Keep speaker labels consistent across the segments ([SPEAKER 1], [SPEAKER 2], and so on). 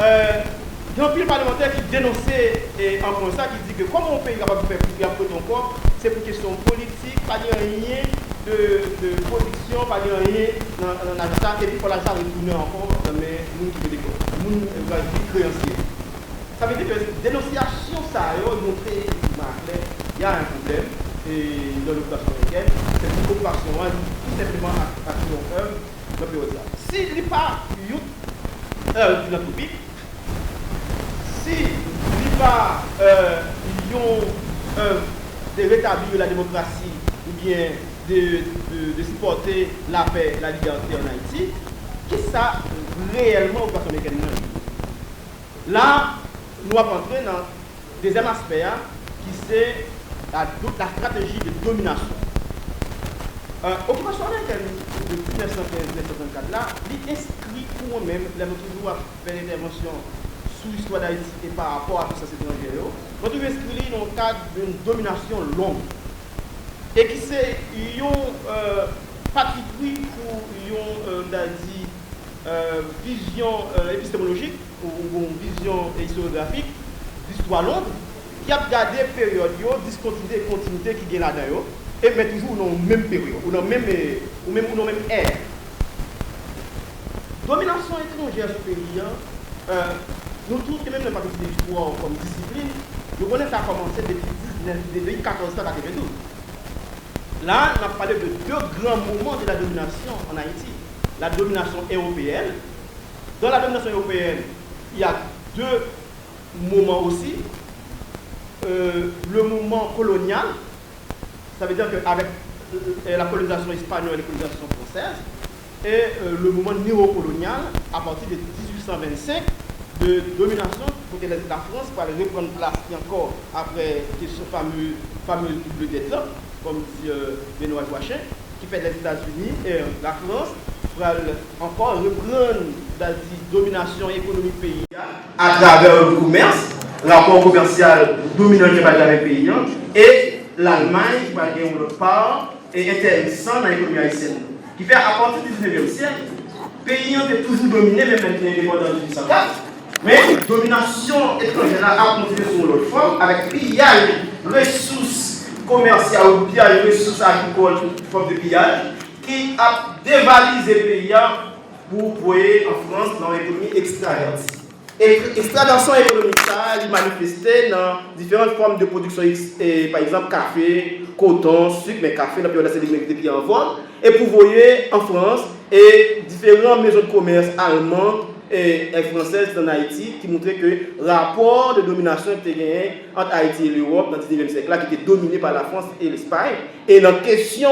[SPEAKER 1] il y a un pile parlementaire qui dénonçait en point ça, qui dit que comment on peut capable de faire plus après encore, c'est pour question politique, pas de rien de production, pas de rien dans l'habitat, et puis pour l'argent retourner encore dans les gens qui veulent des créanciers. Ça veut dire que dénonciation, ça a montré il y a un problème et dans l'occupation américaine, c'est une occupation tout simplement à tout œuvre dans le pays. S'il n'est pas philanthropique, s'il n'est pas de rétablir la démocratie ou bien de supporter la paix, la liberté en Haïti, qu'est-ce que ça réellement l'occupation américaine? Là, nous allons entrer dans le deuxième aspect qui c'est la stratégie de domination. Occupation américaine depuis 1915-1964, là, il inscrit pour nous-mêmes, là, nous toujours faire l'intervention sous l'histoire d'Haïti et par rapport à tout ça, c'est étranger. Nous devons inscrire dans le cadre d'une domination longue et qui c'est parti pris pour une vision épistémologique ou une vision historiographique d'histoire longue qui a gardé période, discontinuité et continuité qui est là-dedans et met toujours dans la même période ou dans la même ère. Domination étrangère sur le pays, nous tous, et même les parties de l'histoire comme discipline, nous connaissons ça a commencé depuis 1492. Là, on a parlé de deux grands moments de la domination en Haïti. La domination européenne. Dans la domination européenne, il y a deux moments aussi. Le moment colonial, ça veut dire qu'avec la colonisation espagnole et la colonisation française, et le moment néocolonial à partir de 1825 de domination pour que la France puisse reprendre place encore après ce fameux double dette, comme dit Benoît Joachim, qui fait les États-Unis et la France pour encore reprendre la domination économique pays à travers le commerce, rapport commercial dominant qui va avec le pays, et l'Allemagne qui va gagner une part et intéressant dans l'économie haïtienne. Qui fait à partir du 19e siècle, le pays est toujours dominé, même maintenant indépendant de 1804, mais la domination étrangère a continué sur l'autre forme avec pillage, ressources commerciales ou pillage, ressources agricoles, forme de pillage, qui a dévalisé le pays pour voyer en France dans l'économie extravertie. Et l'extraversion économique, ça est manifestée dans différentes formes de production, par exemple café, coton, sucre, mais café, dans la période de pays en vente. Et pour voyer en France, et différentes maisons de commerce allemandes et françaises en Haïti qui montraient que le rapport de domination était gagné entre Haïti et l'Europe dans le 19e siècle, là, qui était dominé par la France et l'Espagne. Et la question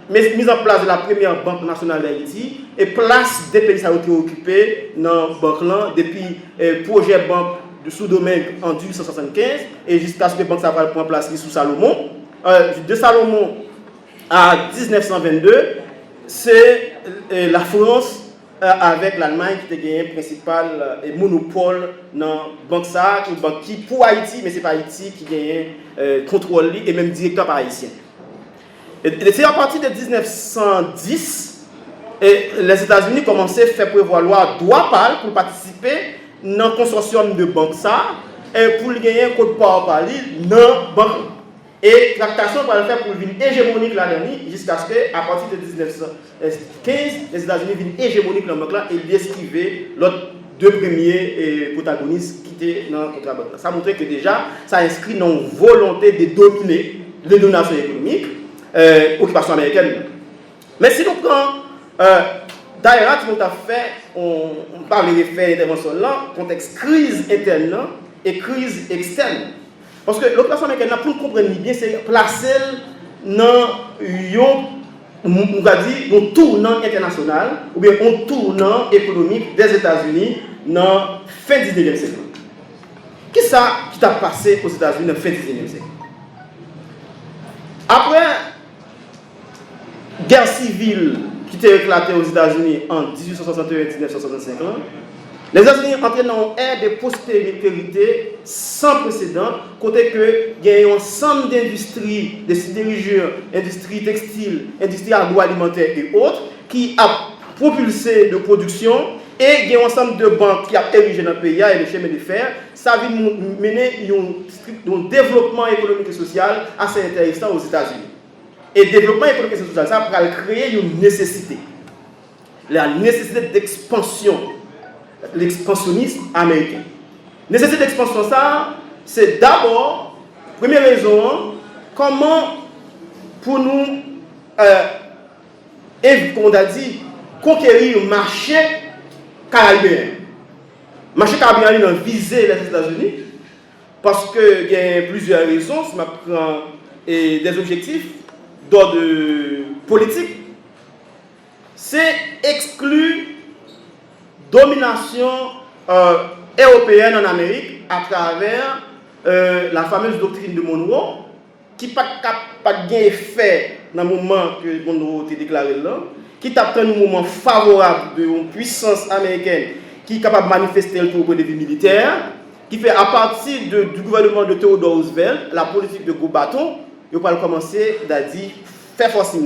[SPEAKER 1] mise en place de la première banque nationale d'Haïti et place des pays ça a été occupé dans la banque là depuis le projet banque de sous-domaine en 1875 et jusqu'à ce que la banque ça va prendre place sous Salomon. De Salomon à 1922, c'est la France avec l'Allemagne qui a gagné le principal monopole dans la banque ça, une banque qui pour Haïti, mais ce n'est pas Haïti qui gagne contrôle et même directeur par haïtien. Et c'est à partir de 1910 et les États-Unis commençaient à faire prévaloir droit pâle pour participer dans le consortium de banque ça et pour gagner un code par Paris dans la banque. Et tractation pour le faire pour venir hégémonique là-dedans jusqu'à ce qu'à partir de 1915, les États-Unis viennent hégémonique dans la banque là et esquiver l'autre deux premiers protagonistes qui étaient dans la banque. Ça montrait que déjà, ça inscrit dans une volonté de dominer les dominations économiques. Occupation américaine. Mais si nous prenons d'ailleurs, on parle des faits d'intervention là, contexte crise interne et crise externe. Parce que l'occupation américaine, pour nous comprendre bien, c'est placer dans un tournant international ou bien un tournant économique des États-Unis dans la fin du 19e siècle. Qu'est-ce qui a passé aux États-Unis dans la fin du 19e siècle? Après guerre civile qui a éclaté aux États-Unis en 1861 et 1965, les États-Unis entraient dans une ère de prospérité sans précédent, côté que il y a un ensemble d'industries, de sidérurgie, industries textiles, industries agroalimentaires et autres, qui a propulsé de production et il y a un ensemble de banques qui a érigé dans le pays et le chemin de fer, ça va mener un développement économique et social assez intéressant aux États-Unis. Et le développement économique et social, ça va créer une nécessité. La nécessité d'expansion, l'expansionnisme américain. Nécessité d'expansion, ça, c'est d'abord, première raison, comment pour nous, comme on a dit, conquérir le marché caribéen. Le marché caribéen a visé les États-Unis parce qu'il y a plusieurs raisons, si je prends des objectifs d'ordre politique. C'est exclure domination européenne en Amérique à travers la fameuse doctrine de Monroe, qui n'a pas d'effet dans le moment que Monroe a déclaré là, qui a un moment favorable de une puissance américaine qui est capable de manifester le point de vue militaire, qui fait à partir du gouvernement de Theodore Roosevelt, la politique de gros bâton, il va commencer à dire faire force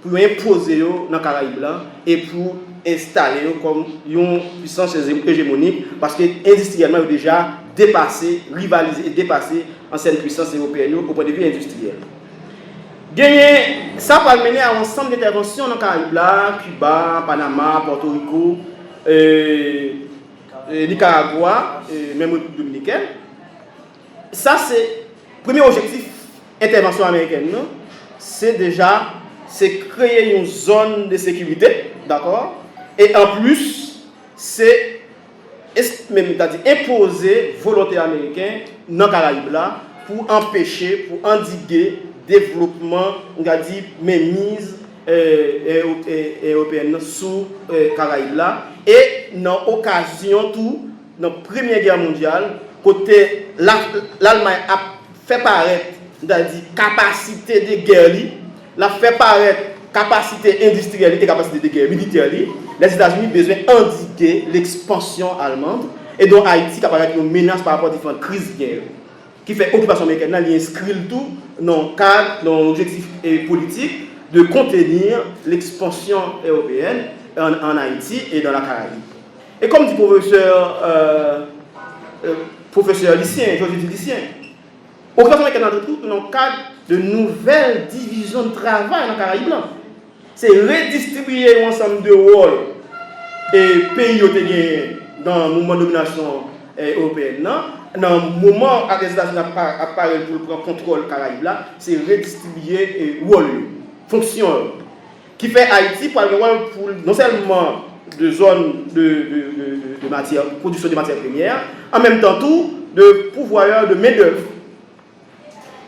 [SPEAKER 1] pour imposer dans le Caraïbe et pour installer comme une puissance hégémonique parce que industriellement ils ont déjà dépassé, rivalisé et dépassé ancienne puissance européenne au point de vue industriel. Ça va mener à un ensemble d'interventions dans le Caraïbe, Cuba, Panama, Porto Rico, Nicaragua, même République dominicaine. Ça c'est le premier objectif intervention américaine, c'est déjà créer une zone de sécurité, d'accord? Et en plus, c'est imposer volonté américaine dans le Caraïbe là pour empêcher, pour endiguer le développement, on a dit, mémise européenne sous le Caraïbe là. Et dans l'occasion, tout, dans la Première Guerre mondiale, côté l'Allemagne a fait paraître, on a dit, capacité de guerre, la fait paraître capacité industrielle et capacité de guerre militaire, les États-Unis ont besoin d'endiguer l'expansion allemande et donc Haïti qui apparaît une menace par rapport à différentes crises de guerre. Qui fait occupation américaine, il inscrit le tout dans le cadre, dans l'objectif politique de contenir l'expansion européenne en Haïti et dans la Caraïbe. Et comme dit professeur lycéen, Joseph lycéen, occupation américaine dans le cadre de nouvelles divisions de travail dans la Caraïbe. C'est redistribuer un ensemble de rôles et pays dans le mouvement de domination européenne. Dans le moment où les États-Unis apparaissent pour prendre contrôle de la Caraïbe, c'est redistribuer rôles, fonctions. Qui fait Haïti pour non seulement de zones de matière, production de matières premières, en même temps tout de pourvoyeur de main-d'œuvre.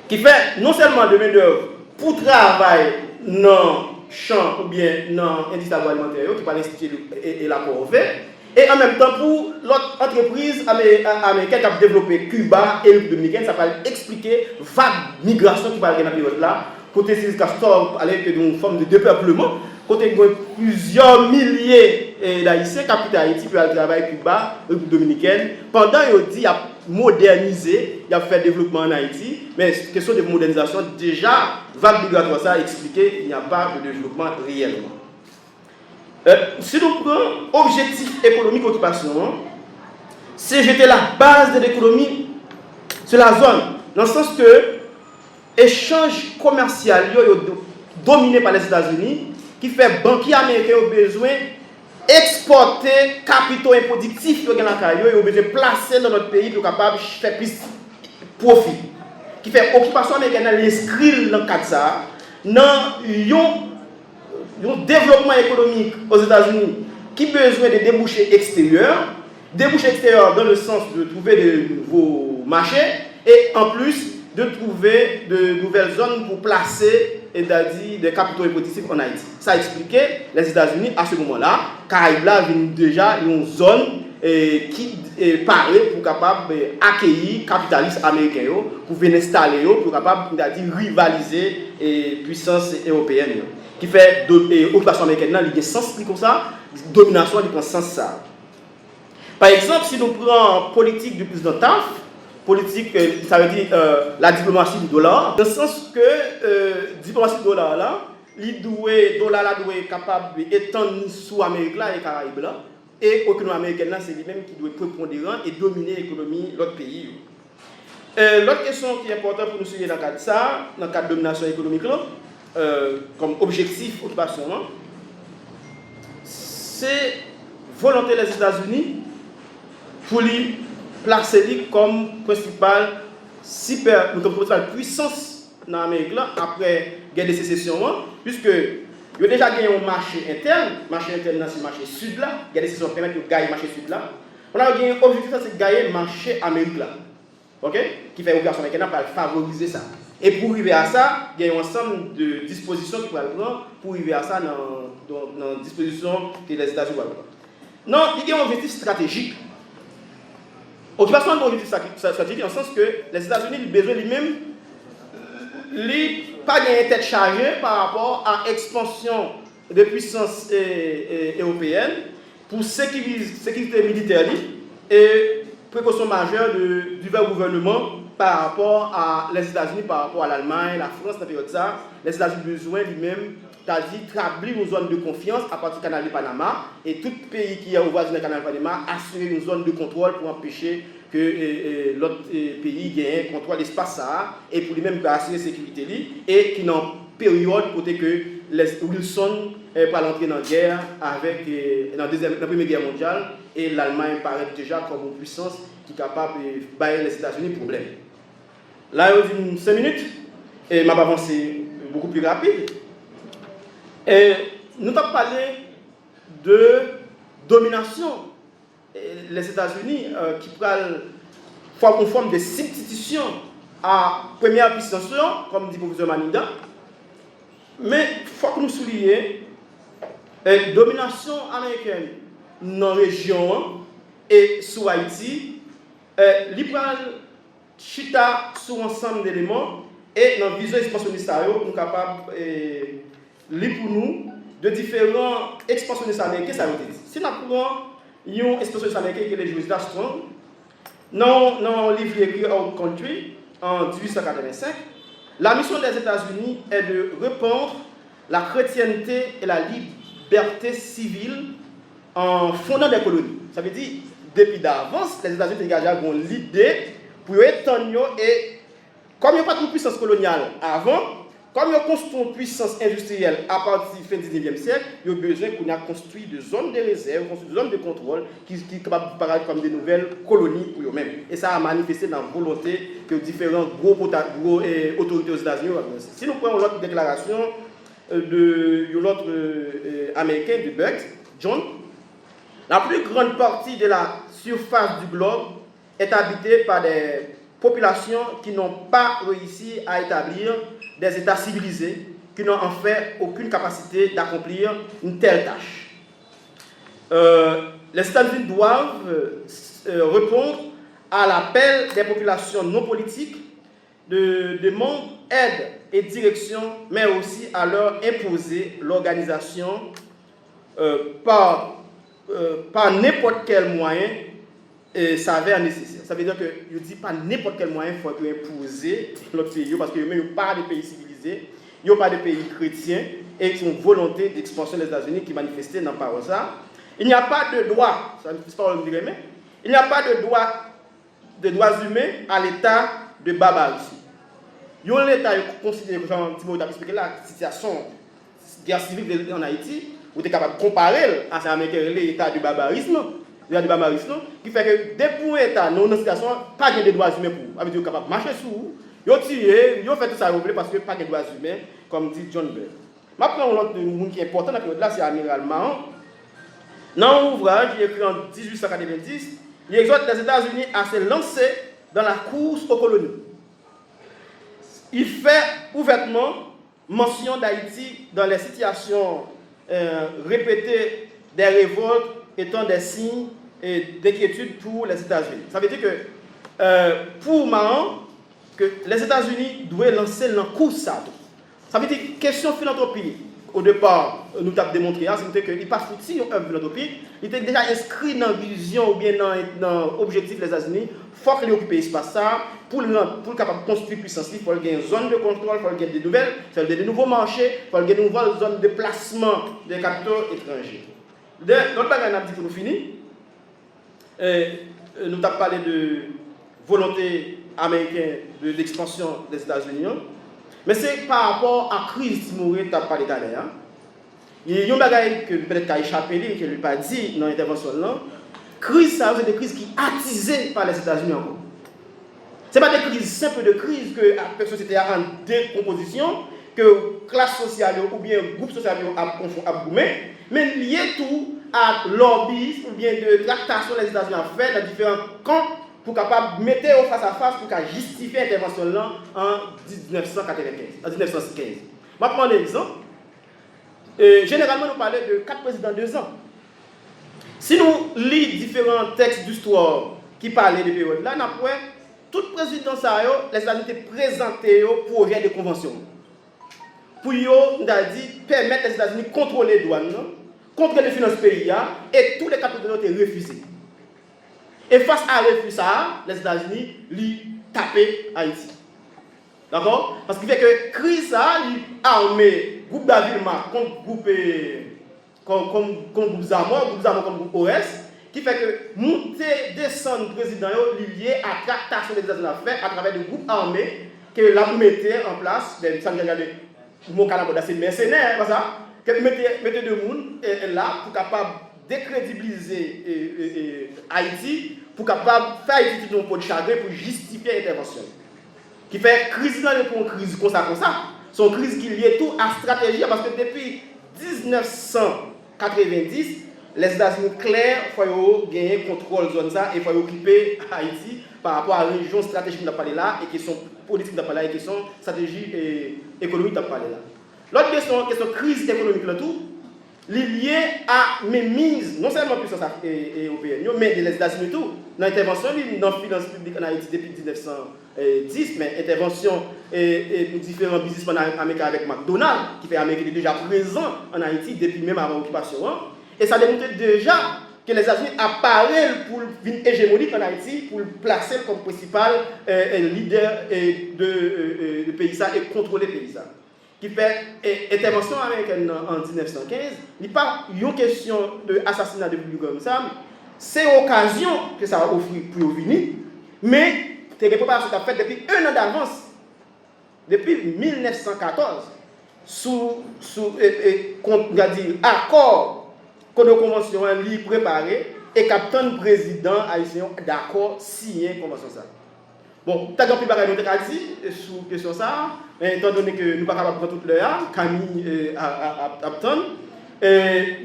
[SPEAKER 1] Qui fait non seulement de main-d'œuvre pour travailler dans champ ou bien dans l'industrie agroalimentaire qui va l'institut et la corvée, et en même temps pour l'autre entreprise américaine qui a développé Cuba et République dominicaine, ça va expliquer vague migration qui va arriver dans la période là, côté Fidel Castro avec une forme de dépeuplement, côté plusieurs milliers d'Haïtiens qui habitent Haïti pour aller travailler Cuba, République dominicaine, pendant il a modernisé, il a fait développement en Haïti, mais question de modernisation, déjà, vague migratoire, ça a expliqué qu'il n'y a pas de développement réellement. Si nous prenons objectif économique occupation, c'est jeter la base de l'économie sur la zone, dans le sens que l'échange commercial est dominé par les États-Unis, qui fait banquiers américains ont besoin exporter capitaux improductifs dans la Caraïbe, ils ont besoin de placer dans notre pays pour capable de faire plus profit. Qui fait occupation américaine l'inscrit dans le cadre de ça, dans un développement économique aux États-Unis qui a besoin de débouchés extérieurs dans le sens de trouver de nouveaux marchés et en plus de trouver de nouvelles zones pour placer des capitaux improductifs en Haïti. Ça expliquait les États-Unis à ce moment-là, Caraïbes là viennent déjà une zone qui paraît pour capable accueillir capitalistes américains pour venir installer pour capable rivaliser puissance européenne qui fait occupation américaine là il y a sens comme ça, domination il prend sens ça. Par exemple, si nous prenons politique du président Taft, politique, ça veut dire la diplomatie du dollar, dans le sens que diplomatie du dollar là, le dollar là doit être capable d'étendre sous Amérique là et Caraïbes là, et l'économie américaine, c'est lui-même qui doit être prépondérant et dominer l'économie de l'autre pays. L'autre question qui est importante pour nous suivre dans le cadre de ça, dans le cadre de domination économique, comme objectif occupation, c'est volonté des États-Unis pour lui placer comme principale puissance dans l'Amérique après la guerre de sécession, puisque il y a déjà gagné un marché interne dans ce marché sud là, il y a des décisions qui permettent de gagner le marché sud là. On a gagné l'objectif, c'est de gagner le marché Amérique là. OK? Qui fait l'opération américaine pour favoriser ça. Et pour arriver à ça, il y a un ensemble de dispositions qui vont prendre pour arriver à ça dans les dispositions que les États-Unis vont prendre. Non, il y a un objectif stratégique. Occupation de l'objectif stratégique, dans le sens que les États-Unis ont besoin lui-même pas de tête chargée par rapport à l'expansion de puissance européenne pour sécurité militaire et précaution majeure du gouvernement par rapport à les États-Unis, par rapport à l'Allemagne, la France, dans la période ça, les États-Unis ont besoin lui-même d'établir une zone de confiance à partir du canal de Panama et tout pays qui est au voisin du canal de Panama assurer une zone de contrôle pour empêcher que l'autre pays gagne contrôle de l'espace ça et pour lui-même assurer la sécurité et qui dans période côté que les Wilson pas l'entrer dans la guerre avec dans la Première Guerre mondiale et l'Allemagne paraît déjà comme une puissance qui est capable de bailler les États-Unis problème. Là, il y a 5 minutes et je vais avancer beaucoup plus rapide. Et nous avons parlé de domination. Les États-Unis qui prennent une forme de substitution à la première puissance, comme dit le professeur Maninda. Mais il faut que nous soulignions la domination américaine dans la région et sur Haïti, il prend chita sur ensemble d'éléments et dans la vision expansionniste, nous sommes capables pour nous de différents expansionnistes américains. Ça veut dire, si nous prenons un expansionniste américain qui est le Josiah Strong, dans le livre écrit Our Country en 1885, la mission des États-Unis est de répandre la chrétienté et la liberté civile en fondant des colonies. Ça veut dire, depuis d'avance, les États-Unis ont l'idée pour étendre et comme il n'y a pas de puissance coloniale avant, comme il y a construit une puissance industrielle à partir du fin du 19e siècle, il y a besoin qu'on a construit des zones de réserve, des zones de contrôle qui sont capables de paraître comme des nouvelles colonies pour eux-mêmes. Et ça a manifesté dans la volonté que différents gros autorités aux États-Unis ont annoncé. Si nous prenons l'autre déclaration de l'autre américain, de Buck, John, la plus grande partie de la surface du globe est habitée par des populations qui n'ont pas réussi à établir des États civilisés, qui n'ont en fait aucune capacité d'accomplir une telle tâche. Les États-Unis doivent répondre à l'appel des populations non politiques de demander aide et direction, mais aussi à leur imposer l'organisation par n'importe quel moyen s'avère nécessaire. Ça veut dire que je dis pas n'importe quel moyen il faut imposer l'autre pays parce que même pas de pays civilisés, il n'y a pas de pays chrétiens et qui ont une volonté d'expansion des États-Unis qui manifestait dans par ça. Il n'y a pas de droit, ça ne fait pas le dire, mais il n'y a pas de droits humains à l'état de barbarie. Il y a l'État considéré comme Thibaut a expliqué la situation guerre civile en Haïti, où tu es capable de comparer à l'état de barbarisme. Qui fait que dès pour l'État, nous, dans une situation, pas de droits humains pour. Avec capable de marcher sur vous, ils ont tiré, ils ont fait tout ça parce que pas de droits humains, comme dit John Bell. Maintenant, l'autre monde qui est important dans la période là, c'est Amiral Mahon. Dans un ouvrage, il écrit en 1890, il exhorte les États-Unis à se lancer dans la course aux colonies. Il fait ouvertement mention d'Haïti dans les situations répétées des révoltes étant des signes d'inquiétude pour les États-Unis. Ça veut dire que pour Mahon, que les États-Unis doivent lancer la course ça. Ça veut dire question philanthropie. Au départ, nous avons démontré qu'il n'est pas foutu en philanthropie. Il était déjà inscrit dans la vision ou bien dans l'objectif des États-Unis. Il faut qu'il occupe l'espace ça pour capable de construire puissance. Il faut qu'il y ait une zone de contrôle, il faut qu'il y ait des nouvelles, il faut qu'il y ait des nouveaux marchés, il faut qu'il y ait une nouvelle zone de placement des capitaux étrangers. L'autre bagage, on a dit pour nous finir. Nous avons parlé de volonté américaine de l'expansion des États-Unis. Mais c'est par rapport à la crise Timoré que tu as parlé tout à l'heure. Il y a un bagage que peut-être qu'il a échappé, qu'il n'a pas dit dans l'intervention. Crise, ça, c'est des crises qui sont attisées par les États-Unis encore. Ce n'est pas des crises simples de crise que la société a en décomposition, que classe sociale ou bien groupe social a boumé, mais lié tout à lobbyisme ou bien de tractation des États-Unis à faire dans différents camps pour capable mettre au face à face pour justifier l'intervention là en 1915. Je vais prendre un exemple. Généralement, nous parlons de 4 présidents 2 ans. Si nous lisons différents textes d'histoire qui parlaient de période là, nous avons tout président les États-Unis présenté un projet de convention. Pour permettre les États-Unis de contrôler les douanes, contrôler les finances pays, et tous les capitaux ont été refusés. Et face à refus ça, les États-Unis lui tapé Haïti. D'accord? Parce qu'il fait que crise ça, lui armé groupe d'Avilma contre groupe comme groupe Zamor comme groupe OS, qui fait que monter, descendre président lié à la tractation des États-Unis à faire à travers des groupes armés que la mettait en place, ça me regarde mon canard c'est mercenaire, comme ça, que mettez deux monde là pour capable décrédibiliser Haïti, pour capable faire Haïti tout un pot de chagrin pour justifier l'intervention. Qui fait crise dans le crise comme ça. C'est une crise qui liée tout à la stratégie, parce que depuis 1990, les États-Unis clairs, il faut gagner contrôle de la zone ça et il faut occuper Haïti par rapport à la région stratégique de parler là et qui sont politiques de parler là et qui sont stratégies et économiques de parler là. L'autre question crise économique là tout, liée à mémise, non seulement puissance européenne, mais des États-Unis tout. Dans l'intervention dans la finance publique en Haïti depuis 1910, mais intervention et différents businessmen américains avec McDonald's, qui fait Amérique déjà présent en Haïti depuis même avant l'occupation. Et ça démontre déjà que les États-Unis apparaissent pour une hégémonique en Haïti, pour le placer comme principal leader de pays ça et contrôler le pays ça. Qui fait intervention américaine en 1915, il n'y a pas une question d'assassinat de public comme ça, c'est l'occasion que ça a offert pour venir, mais les préparations sont faites depuis 1 an d'avance, depuis 1914, sous accord que nos conventions sont préparées et capitaine président haïtien d'accord signé la convention ça. Bon, tu as compris ce que je dit sur la question ça, étant donné que nous ne pouvons pas prendre toute l'heure, Camille Apton,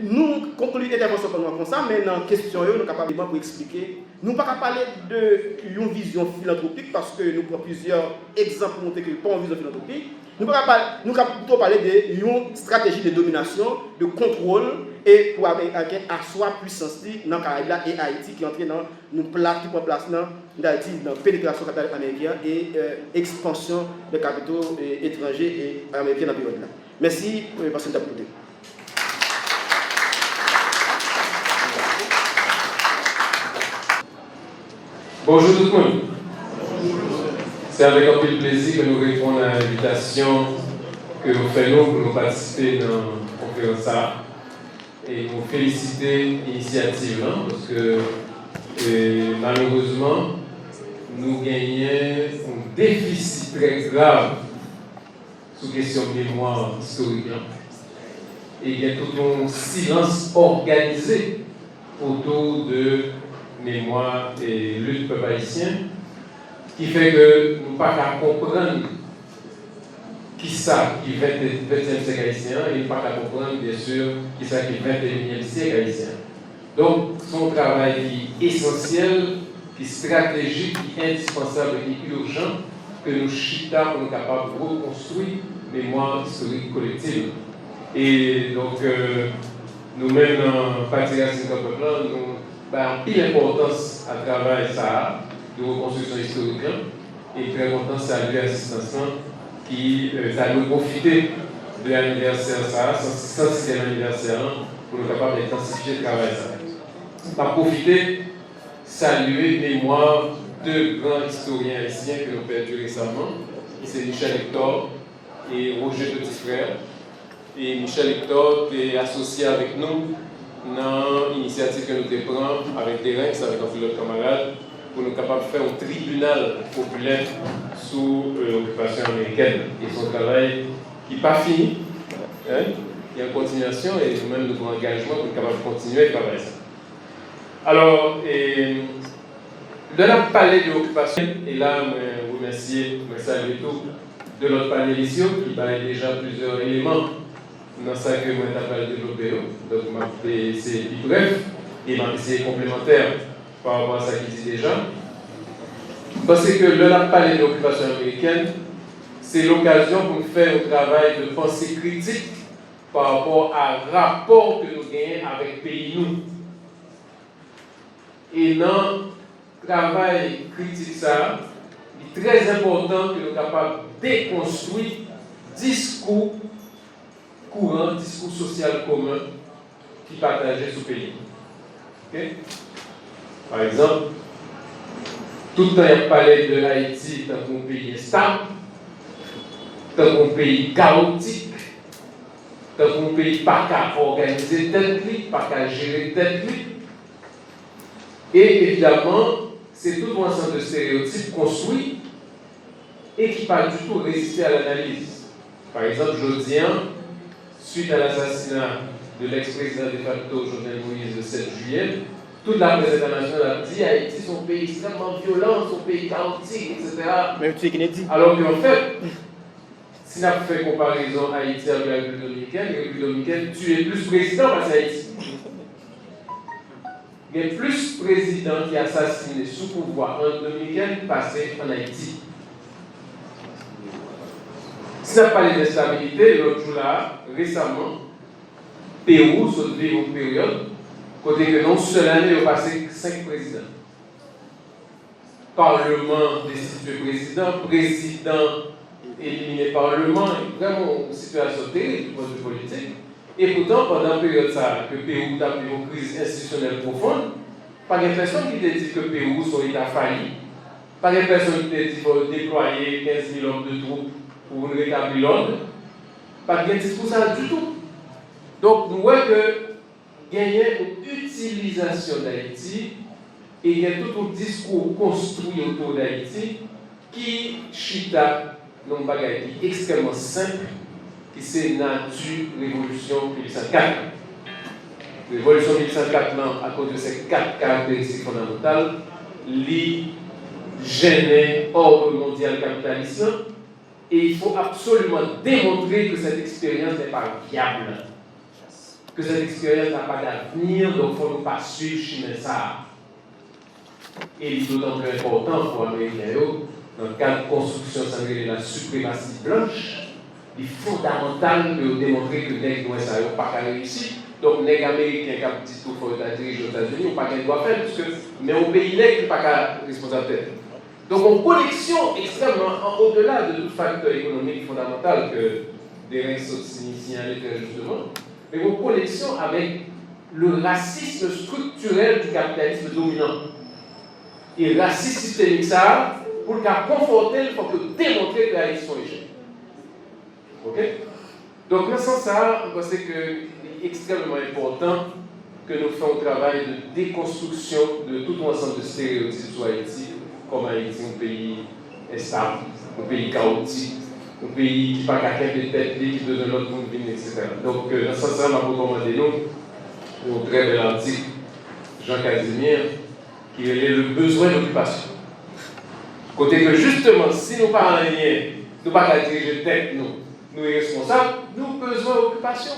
[SPEAKER 1] nous concluons l'intervention comme ça, mais dans la question, nous sommes capables pour expliquer. Nous ne pouvons pas parler d'une vision philanthropique parce que nous prenons plusieurs exemples pour montrer que pas une vision philanthropique. Nous pouvons plutôt parler d'une stratégie de domination, de contrôle et pour asseoir puissance dans le Caraïbes et Haïti qui est entré dans nous place dans la pénétration capitale américaine et expansion des capitaux étrangers et américains dans la période là. Merci parce que vous avez écouté.
[SPEAKER 2] Bonjour tout le monde. C'est avec un peu de plaisir que nous répondons à l'invitation que vous faites nous pour nous participer dans la conférence et nous féliciter l'initiative parce que malheureusement nous gagnons un déficit très grave sur la question de mémoire historique et il y a tout un silence organisé autour de mémoire et lutte peuple haïtien qui fait que nous ne pouvons pas comprendre qui ça qui est 20e siècle haïtien et nous ne pouvons pas comprendre bien sûr qui ça qui est 21e siècle haïtien. Donc c'est un travail qui est essentiel, qui est stratégique, qui est indispensable et qui est urgent que nous chita pour nous capables de reconstruire mémoire historique collective. Et donc nous-mêmes dans Parti Racine Peuple, nous avons pile importance à travers ça de reconstruction historique et très content de saluer l'assistance qui a nous profité de l'anniversaire ça, 106e anniversaire pour nous capables d'intensifier le travail ça. Par profiter, saluer mémoire deux grands historiens haïtiens que nous avons perdus récemment, qui c'est Michel Hector et Roger Petit Frère. Et Michel Hector est associé avec nous dans l'initiative que nous prenons avec Terence, avec notre camarade, pour nous capables de faire un tribunal populaire sous l'occupation américaine. Et son travail qui n'est pas fini, hein? Il y a une continuation et nous-mêmes nous avons un engagement pour être capables de continuer à travailler ça. Alors, de la parler de l'occupation, et là, je vous remercie, je salue tout, de notre panélisme qui parlait déjà plusieurs éléments dans ça que moi j'ai développé. Donc, c'est plus bref et c'est complémentaire par rapport à ça qu'il dit déjà. Parce que le parler de l'occupation américaine, c'est l'occasion pour nous faire un travail de pensée critique par rapport à rapport que nous gagnons avec le pays nous. Et dans le travail critique, ça, il est très important que nous soyons capables de déconstruire discours courant, discours social commun qui partageait ce pays. Okay? Par exemple, tout le temps il parlait de l'Haïti comme un pays instable, comme un pays chaotique, comme un pays pas qu'à organiser tête libre, pas qu'à gérer tête libre. Et évidemment, c'est tout un ensemble de stéréotypes construits et qui ne pas du tout résister à l'analyse. Par exemple, Jodien, suite à l'assassinat de l'ex-président de facto Jovenel Moïse le 7 juillet, toute la presse internationale a dit Haïti est un pays extrêmement violent, un pays chaotique, etc.
[SPEAKER 1] Même tu sais qu'il est dit.
[SPEAKER 2] Alors qu'en fait, si on a fait comparaison Haïti avec la République dominicaine, tu es plus président parce que Haïti. Il y a plus de présidents qui assassinés sous pouvoir en dominicaine passé en Haïti. Si on a parlé d'instabilité, l'autre jour là, récemment, Pérou se vit une période, côté que non seule année, il a passé 5 présidents. Parlement destitué président éliminé Parlement, vraiment une situation terrible du point de vue politique. Et pourtant, pendant la période ça, que Pérou a eu une crise institutionnelle profonde, pas de personne qui te dit que Pérou soit État failli, pas de personne qui te dit qu'il faut déployer 15 000 hommes de troupes pour rétablir l'ordre, pas de discours ça du tout. Donc, nous voyons que gagner une utilisation d'Haïti et il y a tout un discours construit autour d'Haïti qui chita dans un bagage extrêmement simple qui c'est nature révolution 1804. Révolution 1804 à cause de ces 4 caractéristiques fondamentales, li gêner ordre mondial capitaliste et il faut absolument démontrer que cette expérience n'est pas viable, que cette expérience n'a pas d'avenir, donc il faut ne pas suivre chemin ça. Et il est d'autant plus important pour Américains dans le cadre de construction de la suprématie blanche. Il est fondamental de démontrer que les nègres ça n'a pas réussi. Donc, les nègres américains qui ont dit tout pour diriger aux États-Unis, on pas qu'elle doit faire, mais au pays nègre, il n'est pas responsable. Donc, une connexion extrêmement au-delà de tout facteur économique fondamental que des règles signalées très justement, mais une connexion avec le racisme structurel du capitalisme dominant. Et le racisme systémique, ça, pour le conforter, il faut démontrer que la élection est échec. Ok? Donc, dans ce sens-là, je pense que c'est extrêmement important que nous fassions un travail de déconstruction de tout un ensemble de stéréotypes sur Haïti, comme Haïti, un pays instable, un pays chaotique, un pays qui n'a pas quelqu'un de tête, qui besoin de l'autre monde, etc. Donc, dans ce sens-là, je vais vous recommander nous, un très bel article, Jean Casimir, qui est le besoin d'occupation. Côté que justement, si nous ne parlons rien, nous ne pouvons pas diriger tête, nous sommes responsables, nous avons besoin d'occupation.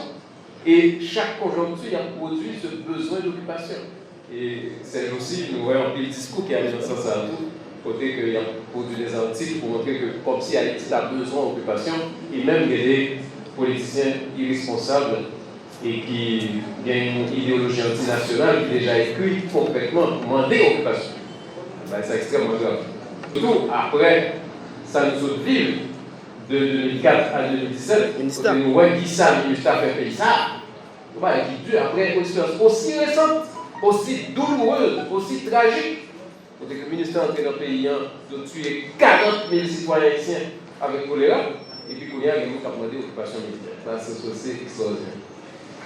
[SPEAKER 2] Et chaque conjoncture a produit ce besoin d'occupation. Et c'est aussi, nous voyons un discours qui a dans ce sens à tout, côté qu'il a produit des articles pour montrer que, comme si Haïti a besoin d'occupation, et même il y a des politiciens irresponsables et qui ont une idéologie antinationale qui est déjà écrite concrètement pour demander l'occupation. Ben, c'est extrêmement grave. Surtout après sa autre ville de 2004 à 2017, nous voyons qui ça, le ministère fait payer ça. Qui dure après une expérience aussi récente, aussi douloureuse, aussi tragique. Quand le ministère est entré dans le pays, il a tué 40 000 citoyens haïtiens avec choléra, et puis il y a des gens qui ont demandé l'occupation militaire. C'est extraordinaire.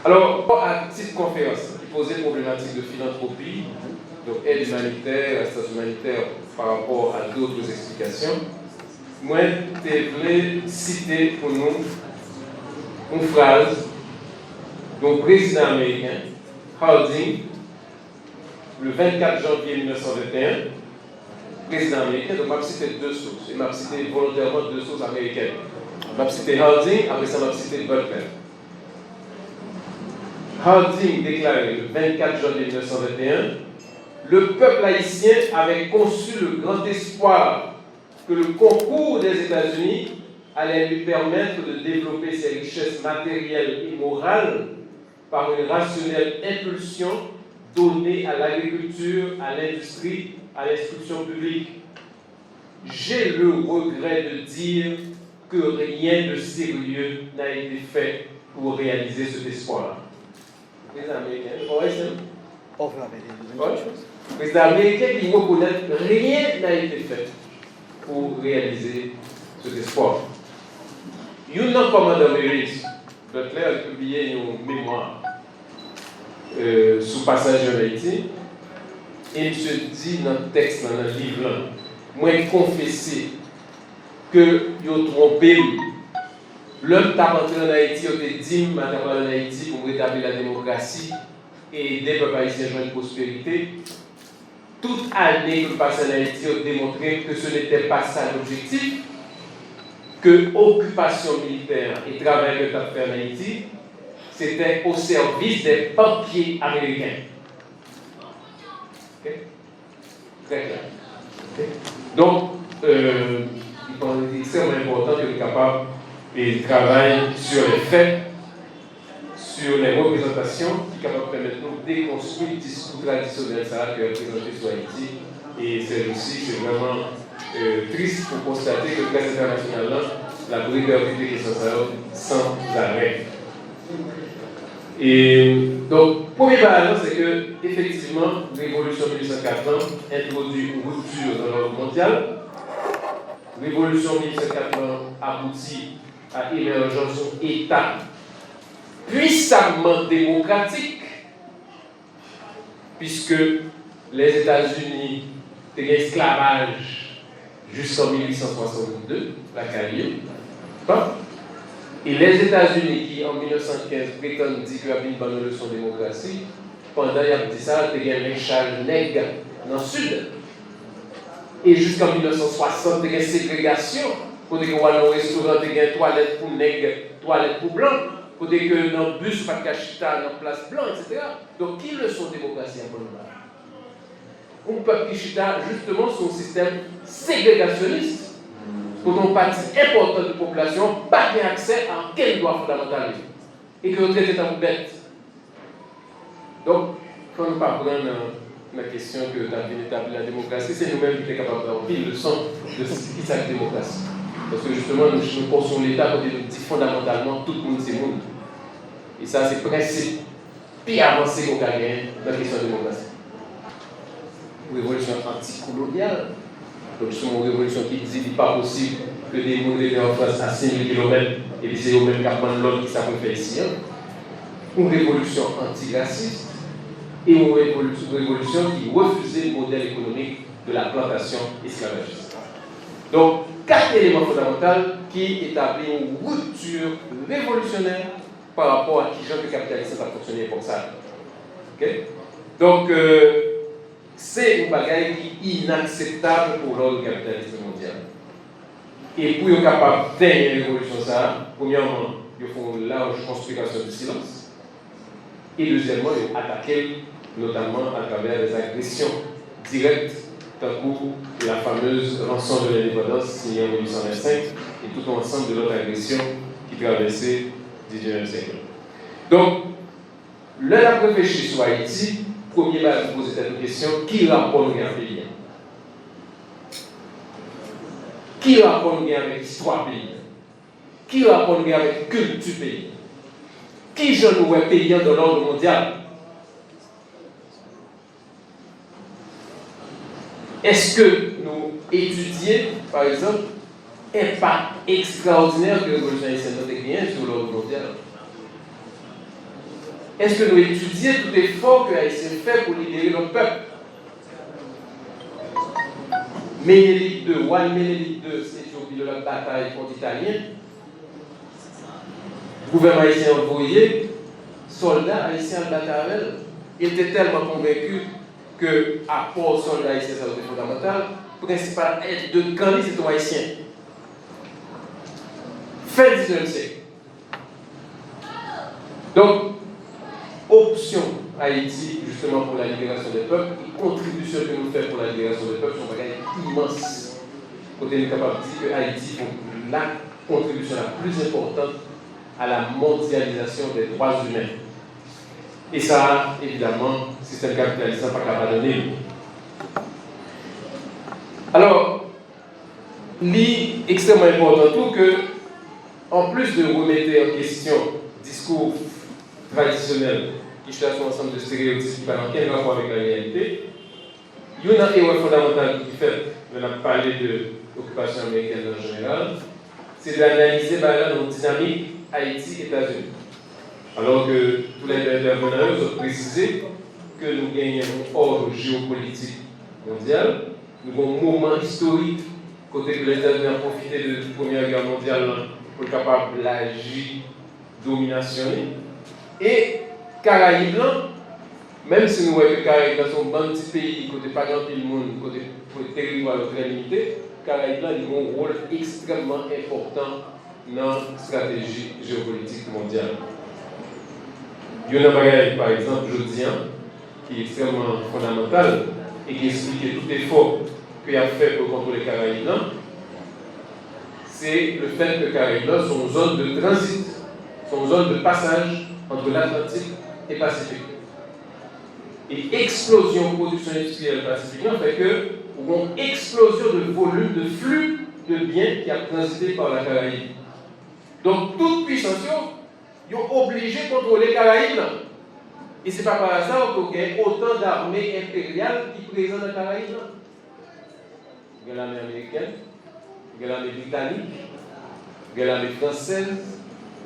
[SPEAKER 2] Alors, à titre conférence, il posait problématique de philanthropie, donc aide humanitaire, assistance humanitaire par rapport à d'autres explications. Moi, je voulais citer pour nous une phrase d'un président américain, Harding, le 24 janvier 1921, président américain, donc je vais citer deux sources, et je vais citer volontairement deux sources américaines. Je vais citer Harding, après ça je vais citer Butler. Harding déclarait le 24 janvier 1921, le peuple haïtien avait conçu le grand espoir que le concours des États-Unis allait lui permettre de développer ses richesses matérielles et morales par une rationnelle impulsion donnée à l'agriculture, à l'industrie, à l'instruction publique. J'ai le regret de dire que rien de sérieux n'a été fait pour réaliser cet espoir. Les Américains, les Américains qui reconnaissent que rien n'a été fait pour réaliser cet espoir. Un commandant Marines, Butler a publié une mémoire sous passage en Haïti, et il se dit dans le texte, dans le livre, moi confesser que il a trompé. L'homme qui a rentré en Haïti, il a dit en Haïti pour rétablir la démocratie et aider le peuple haïtien à une prospérité. Toute année que le passé en Haïti a démontré que ce n'était pas ça l'objectif, que l'occupation militaire et le travail que tu as fait en Haïti, c'était au service des banquiers américains. Okay? Très clair. Okay? Donc, il est extrêmement important que nous soyons capables de travailler sur les faits, sur les représentations, qui sont capables de permettre de déconstruire le discours traditionnel que a présenté sur Haïti. Et celle-ci, c'est vraiment triste pour constater que le presse international, la brigade publique est sans arrêt. Et donc, premier balance, c'est que, effectivement, l'évolution de 1880 introduit une rupture dans l'ordre mondial. L'évolution de 1880 aboutit à l'émergence d'un État puissamment démocratique, puisque les États-Unis étaient l'esclavage jusqu'en 1862, la Calibre. Et les États-Unis qui, en 1915, prétendent dire qu'il y a une bonne leçon de démocratie, pendant qu'il y a dit ça, il y a un lynchage nègre dans le sud. Et jusqu'en 1960, il y a une ségrégation. Pour dire qu'on va dans un restaurant, il y a une toilette pour nègres, toilette pour blancs. Pour dire que dans le bus, pas de cachita, dans la place blanche, etc. Donc, qui leçon de démocratie en bonne part? Un peuple qui chita, justement, son système ségrégationniste. Pour une partie importante de la population, pas accès à quel droit fondamental et que le traité est en bête. Donc, quand nous parlons la question que tu as bien établi la démocratie, c'est nous-mêmes qui sommes capables d'avoir une leçon de ce qui est la démocratie. Parce que justement, nous pensons l'État quand il nous dit fondamentalement tout le monde c'est monde. Et ça, c'est le principe plus avancé qu'on a gagné dans la question de la démocratie. Révolution anticoloniale. Donc, c'est une révolution qui dit qu'il n'est pas possible que des mondes étaient en France à 5000 km et puis c'est au même cap de l'autre qui s'appelle fait ici. Une révolution antiraciste et une révolution qui refusait le modèle économique de la plantation esclavagiste. Donc, 4 éléments fondamentaux qui établissent une rupture révolutionnaire par rapport à qui genre le capitalisme a fonctionné pour ça. Okay? Donc, c'est une bagaille qui est inacceptable pour l'ordre capitalisme mondial. Et pour être capable d'atteindre une révolution, premièrement, ils font une large conspiration du silence. Et deuxièmement, ils attaquent notamment à travers des agressions directes, tant que la fameuse rançon de l'indépendance signée en 1825 et tout l'ensemble de l'autre agression qui traversait le 19e siècle. Donc, là, la réfléchir sur Haïti, premier va vous poser cette question, qui rapporte un pays? Qui rapporte avec l'histoire pays? Qui rapporte avec la culture pays? Qui je nous vois payant dans l'ordre mondial? Est-ce que nous étudions, par exemple, l'impact extraordinaire que la révolution haïtienne a gagné sur l'ordre mondial? est-ce que nous étudions tout effort que Haïtien fait pour libérer notre peuple? Ménélique II, Juan Ménélique II, c'est Éthiopie de la bataille contre les Italiens. Le gouvernement haïtien envoyé, soldats haïtiens à bataille. Il était tellement convaincu que, à part soldats haïtiens, ça c'était fondamental, le principal aide de Gandhi, c'est un haïtien. Fin 19e siècle. Donc, option Haïti, justement pour la libération des peuples, et contribution que nous faisons pour la libération des peuples sont bagages immenses. Côté nous capable de dire que Haïti est la contribution la plus importante à la mondialisation des droits humains. Et ça, évidemment, le système capitaliste n'a pas capable de donner. Alors, il est extrêmement important tout que, en plus de remettre en question le discours traditionnel qui cherche un ensemble de stéréotypes qui n'ont aucun rapport avec la réalité, il y a une erreur fondamentale qui fait, on a parlé de l'occupation américaine en général, c'est d'analyser notre dynamique Haïti-États-Unis. Alors que tous les intervenants ont précisé que nous gagnons un ordre géopolitique mondial, nous avons un moment historique, côté que les États-Unis ont profité de la Première Guerre mondiale pour être capable d'agir, dominationner. Et Caraïbes, même si nous voyons que Caraïbes sont un petit pays, côté pas grand le monde, côté territoire très limité, Caraïbes ont un rôle extrêmement important dans la stratégie géopolitique mondiale. Il y a un bagage, par exemple, Jodian, qui est extrêmement fondamental et qui explique tout l'effort qu'il a fait pour contrôler les Caraïbes. C'est le fait que les Caraïbes sont une zone de transit, sont une zone de passage entre l'Atlantique et le Pacifique. Et explosion de production industrielle pacifique fait que nous avons une explosion de volume, de flux de biens qui a transité par la Caraïbe. Donc, toute puissance, ils sont obligés de contrôler les Caraïbes. Et ce n'est pas par hasard qu'il y a autant d'armées impériales qui sont présentes dans les Caraïbes. Il y a l'armée américaine, il y a l'armée britannique, il y a l'armée française,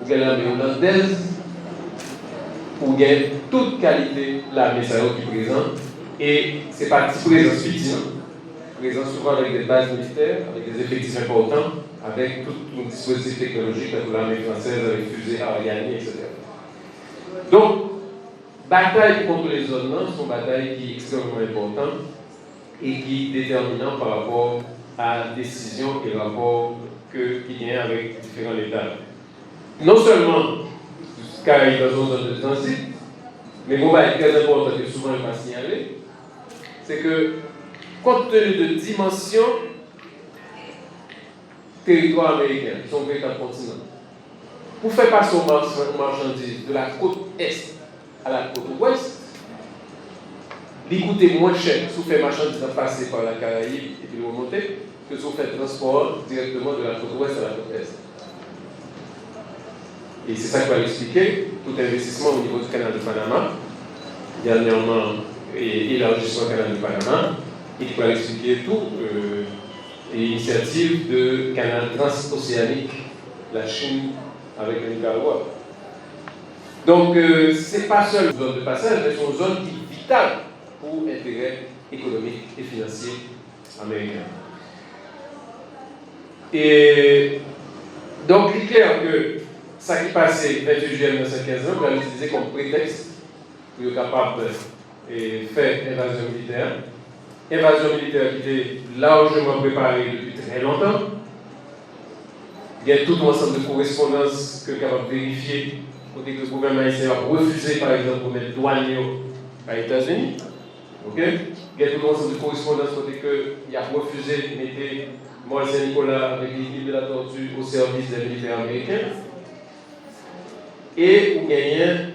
[SPEAKER 2] il y a l'armée hollandaise, il y a toute qualité de l'armée qui est présente. Et ce n'est pas une présence fictive, présente souvent avec des bases militaires, avec des effectifs importants, avec tout un dispositif technologique, avec l'armée française, avec fusées Ariane, etc. Donc, bataille contre les zones, sont batailles qui sont extrêmement importantes et qui sont déterminantes par rapport à la décision et le rapport qu'il y a avec différents États. Non seulement, car il y a une zone de transit, mais ce qui est très important que souvent je vais signaler, c'est que, compte tenu de dimensions, territoires américains, qui sont véritables continents, pour faire passer aux marchandises de la côte est à la côte ouest, il coûte moins cher si vous faites marchandises passer par la Caraïbe et puis remonter que si vous faites transport directement de la côte ouest à la côte est. Et c'est ça que va expliquer tout investissement au niveau du canal de Panama, dernièrement, et élargissement du canal de Panama, et qui va expliquer tout l'initiative de canal transocéanique, la Chine avec le Nicaragua. Donc, ce n'est pas seulement une zone de passage, mais c'est une zone qui est vitale pour l'intérêt économique et financier américain. Et donc, il est clair que ça qui passait le 28 juillet 1915, on va l'utiliser comme prétexte pour être capable de faire invasion militaire. Invasion militaire qui était largement préparée depuis très longtemps. Il y a tout un ensemble de correspondances que est capable de vérifier. Côté que le gouvernement haïtien a refusé, par exemple, de mettre douanier aux États-Unis. Okay? Il y a tout un ensemble de correspondances côté qu'il a refusé de mettre Mont Saint-Nicolas avec l'île de la Tortue au service des militaires américains. Et il y a une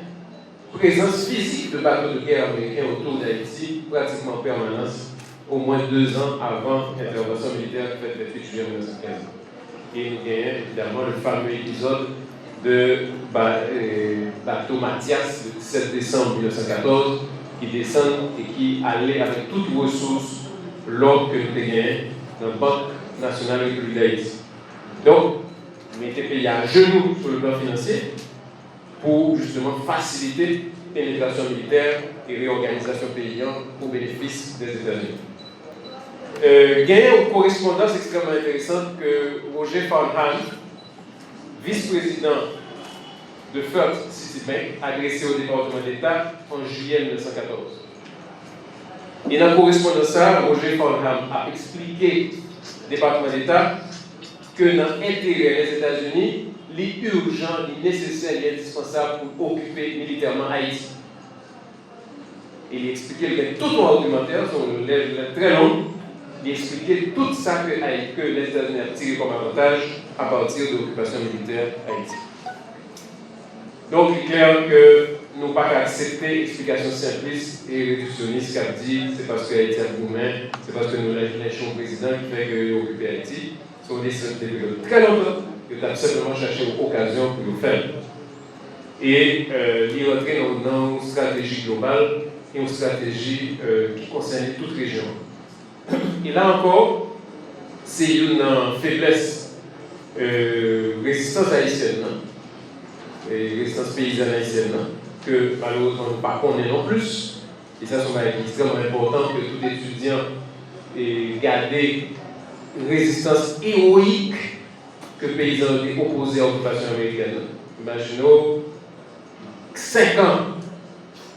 [SPEAKER 2] présence physique de bateaux de guerre américains autour d'Haïti, pratiquement en permanence, au moins 2 ans avant l'intervention militaire faite le 28 juillet 1915. Et il y a évidemment le fameux épisode de bateau Mathias le 17 décembre 1914 qui descend et qui allait avec toutes les ressources l'ordre que nous avons gagné dans la Banque nationale de la République d'Haïti. Donc, nous mettons payé à genoux sur le plan financier pour justement faciliter pénétration militaire et réorganisation paysan au bénéfice des États-Unis. Gagnant une correspondance extrêmement intéressante que Roger Farnham, vice-président de First Citibank, adressé au département d'État en juillet 1914. Et dans la correspondance, Roger Farnham a expliqué au département d'État que dans l'intérêt des États-Unis, il est urgent, il est nécessaire, il est indispensable pour occuper militairement Haïti. Et il a expliqué, il y a tout mon argumentaire, son lettre très longue, il a expliqué tout ça que les États-Unis ont tiré comme avantage à partir de l'occupation militaire Haïti. Donc, il est clair que nous n'avons pas accepter l'explication simpliste et réductionniste qu'a dit c'est parce que Haïti a nous-mêmes, c'est parce que nous lâchons le président qui fait qu'il a occupé Haïti. Sont des périodes très longtemps, il a simplement cherché une occasion pour le faire. Et il est rentré dans une stratégie globale et une stratégie qui concerne toute région. Et là encore, c'est une faiblesse résistance haïtienne, et résistance paysanne haïtienne, que malheureusement nous ne connaissons pas non plus. Et ça, c'est extrêmement important que tout étudiant ait gardé une résistance héroïque que les paysans ont opposée à l'occupation américaine. Imaginons 5 ans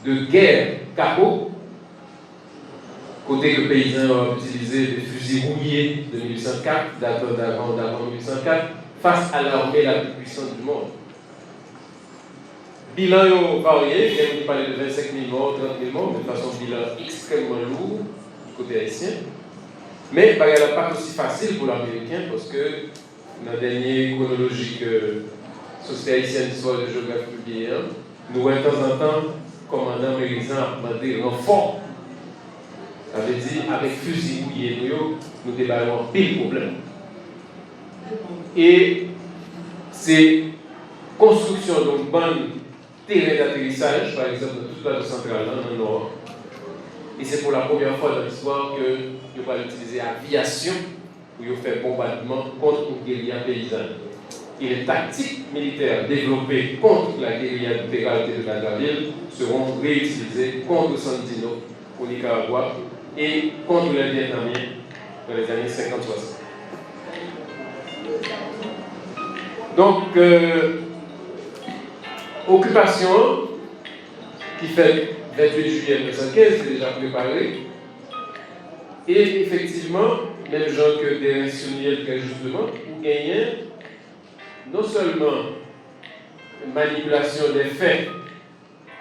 [SPEAKER 2] de guerre capot, côté que les paysans ont utilisé des fusils rouillés de 1804, d'avant 1804, face à l'armée la plus puissante du monde. Bilan est varié, on parler de 25 000 morts, 30 000 morts, mais de façon bilan extrêmement lourd du côté haïtien. Mais il n'est pas aussi facile pour l'Américain parce que dans la dernière chronologie que Société haïtienne d'histoire et de géographie publiée, nous voyons de temps en temps le commandant américain a demandé un renfort. Ça veut dire avec fusil mouillé, nous débarrassons pile problème. Et c'est construction d'une bonne terrain d'atterrissage, par exemple, dans toute la zone centrale, dans le nord. Et c'est pour la première fois dans l'histoire que nous allons utiliser l'aviation pour faire bombardement contre une guérilla paysanne. Et les tactiques militaires développées contre la guérilla de Peralta de Vanderbilt seront réutilisées contre Sandino au Nicaragua et contre les Vietnamiens dans les années 50-60. Donc, occupation qui fait 28 juillet 1915, c'est déjà préparé. Et effectivement, même gens que des Suniel très justement, vous gagnez non seulement une manipulation des faits,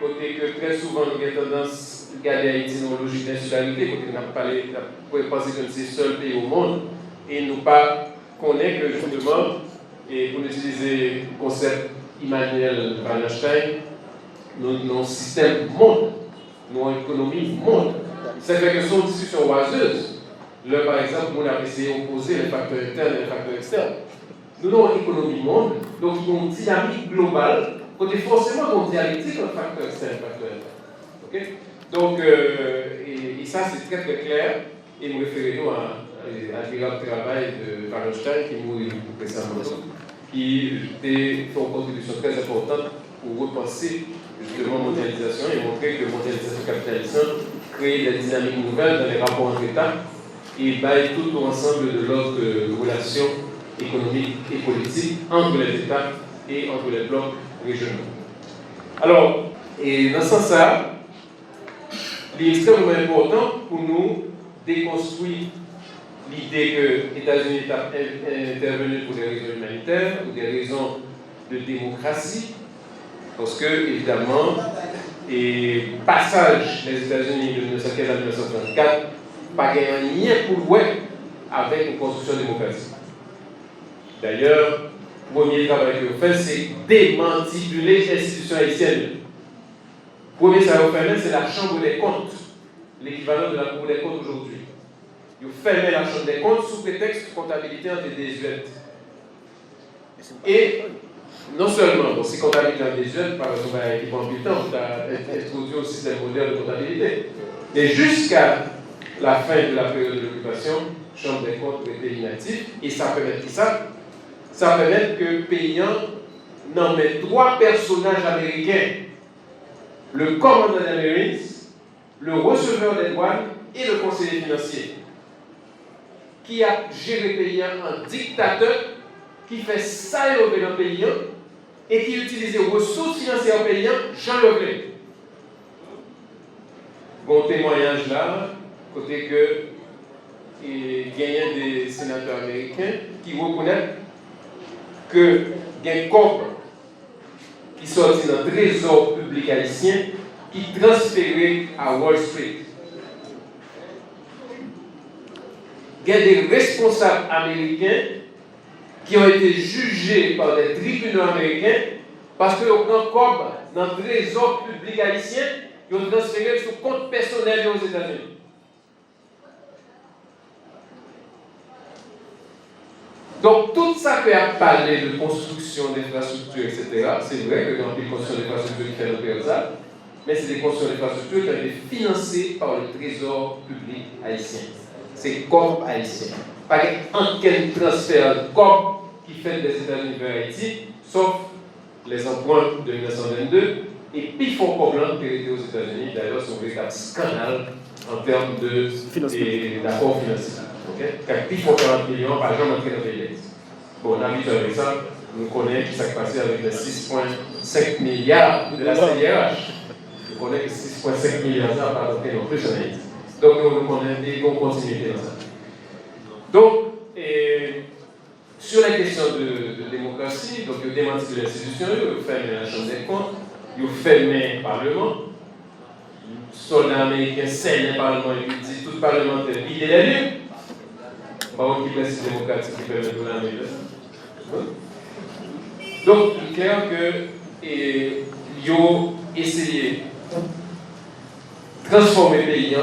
[SPEAKER 2] côté que très souvent nous avons tendance à regarder Haïti dans une logique d'insularité, côté nous pouvons penser que c'est le seul pays au monde, et nous pas connaître que justement, et pour utiliser le concept Immanuel Wallenstein, nos systèmes montent, nos économies montent. Ça fait que son discussion oiseuse, là par exemple, on a essayé d'opposer les facteurs internes et les facteurs externes. Nous avons une économie monde, donc il y a une dynamique globale, côté forcément une dialectique entre facteurs externes et facteurs internes. Okay? Donc, et ça c'est très très clair, et nous référons à l'admirable travail de Wallenstein qui mourut récemment, qui a fait une contribution très importante pour repenser justement la mondialisation et montrer que la mondialisation capitaliste crée des dynamiques nouvelles dans les rapports entre États et baille tout ensemble de l'ordre de relations économiques et politiques entre les États et entre les blocs régionaux. Alors, et dans ce sens-là, il est extrêmement important pour nous déconstruire l'idée que les États-Unis sont intervenus pour des raisons humanitaires, pour des raisons de démocratie, parce que, évidemment, et passage des États-Unis de 1915 à 1934, pas gagné rien pour le web avec une construction démocratique. D'ailleurs, le premier travail que vous faites, c'est démantibuler les institutions haïtiennes. Le premier travail que vous faites, c'est la Chambre des comptes, l'équivalent de la Cour des comptes aujourd'hui. Vous fermez la Chambre des comptes sous prétexte de comptabilité entre des désuètes. Et non seulement, c'est comptabilité en désuète, par exemple, à l'équipement bulletin, on a introduit un système moderne de comptabilité. Mais jusqu'à la fin de la période de l'occupation, Chambre des comptes était inactive, et ça permet ça. Ça permet que payant nomme 3 personnages américains le commandant des Marines, le receveur des douanes et le conseiller financier, qui a géré le pays en dictateur, qui fait ça et le pays et qui utilise les ressources financières paysannes, Jean Leblé. Bon témoignage là, côté que il y a des sénateurs américains qui reconnaissent que il y a un corps qui sortit dans le trésor public haïtien qui transféré à Wall Street. Il y a des responsables américains qui ont été jugés par des tribunaux américains parce qu'ils ont pris comme dans le trésor public haïtien, ils ont transféré sur compte personnel aux États-Unis. Donc, tout ça qui a parlé de construction d'infrastructures, etc., c'est vrai que dans les constructions d'infrastructures qui fait notre ça, mais c'est des constructions d'infrastructures qui ont été financées par le trésor public haïtien. C'est corps haïtien. Pas aucun transfert de corps qui fait des États-Unis vers Haïti, sauf les emprunts de 1922, et puis font problème qui étaient aux États-Unis. D'ailleurs, c'est un véritable scandale en termes d'accords financiers. Quand il faut 40 millions, par exemple, entrer dans le pays. Bon, on a vu avec ça, nous connaissons ce qui s'est passé avec les 6,5 milliards de la CIRH. Nous connaissons que 6,5 milliards ça pas entrer non plus en Haïti. Donc, nous connaissons des continuités dans ça. Donc, sur la question de démocratie, donc, il y a démenti de l'institution, il y a fermé la Chambre des comptes, il y a fermé le Parlement. Soldat américain scène le Parlement et lui dit tout parlementaire vider les lieux. Par contre, qui reste démocratique qui permet de l'Amérique. Donc, il est clair que ils ont essayé de transformer le pays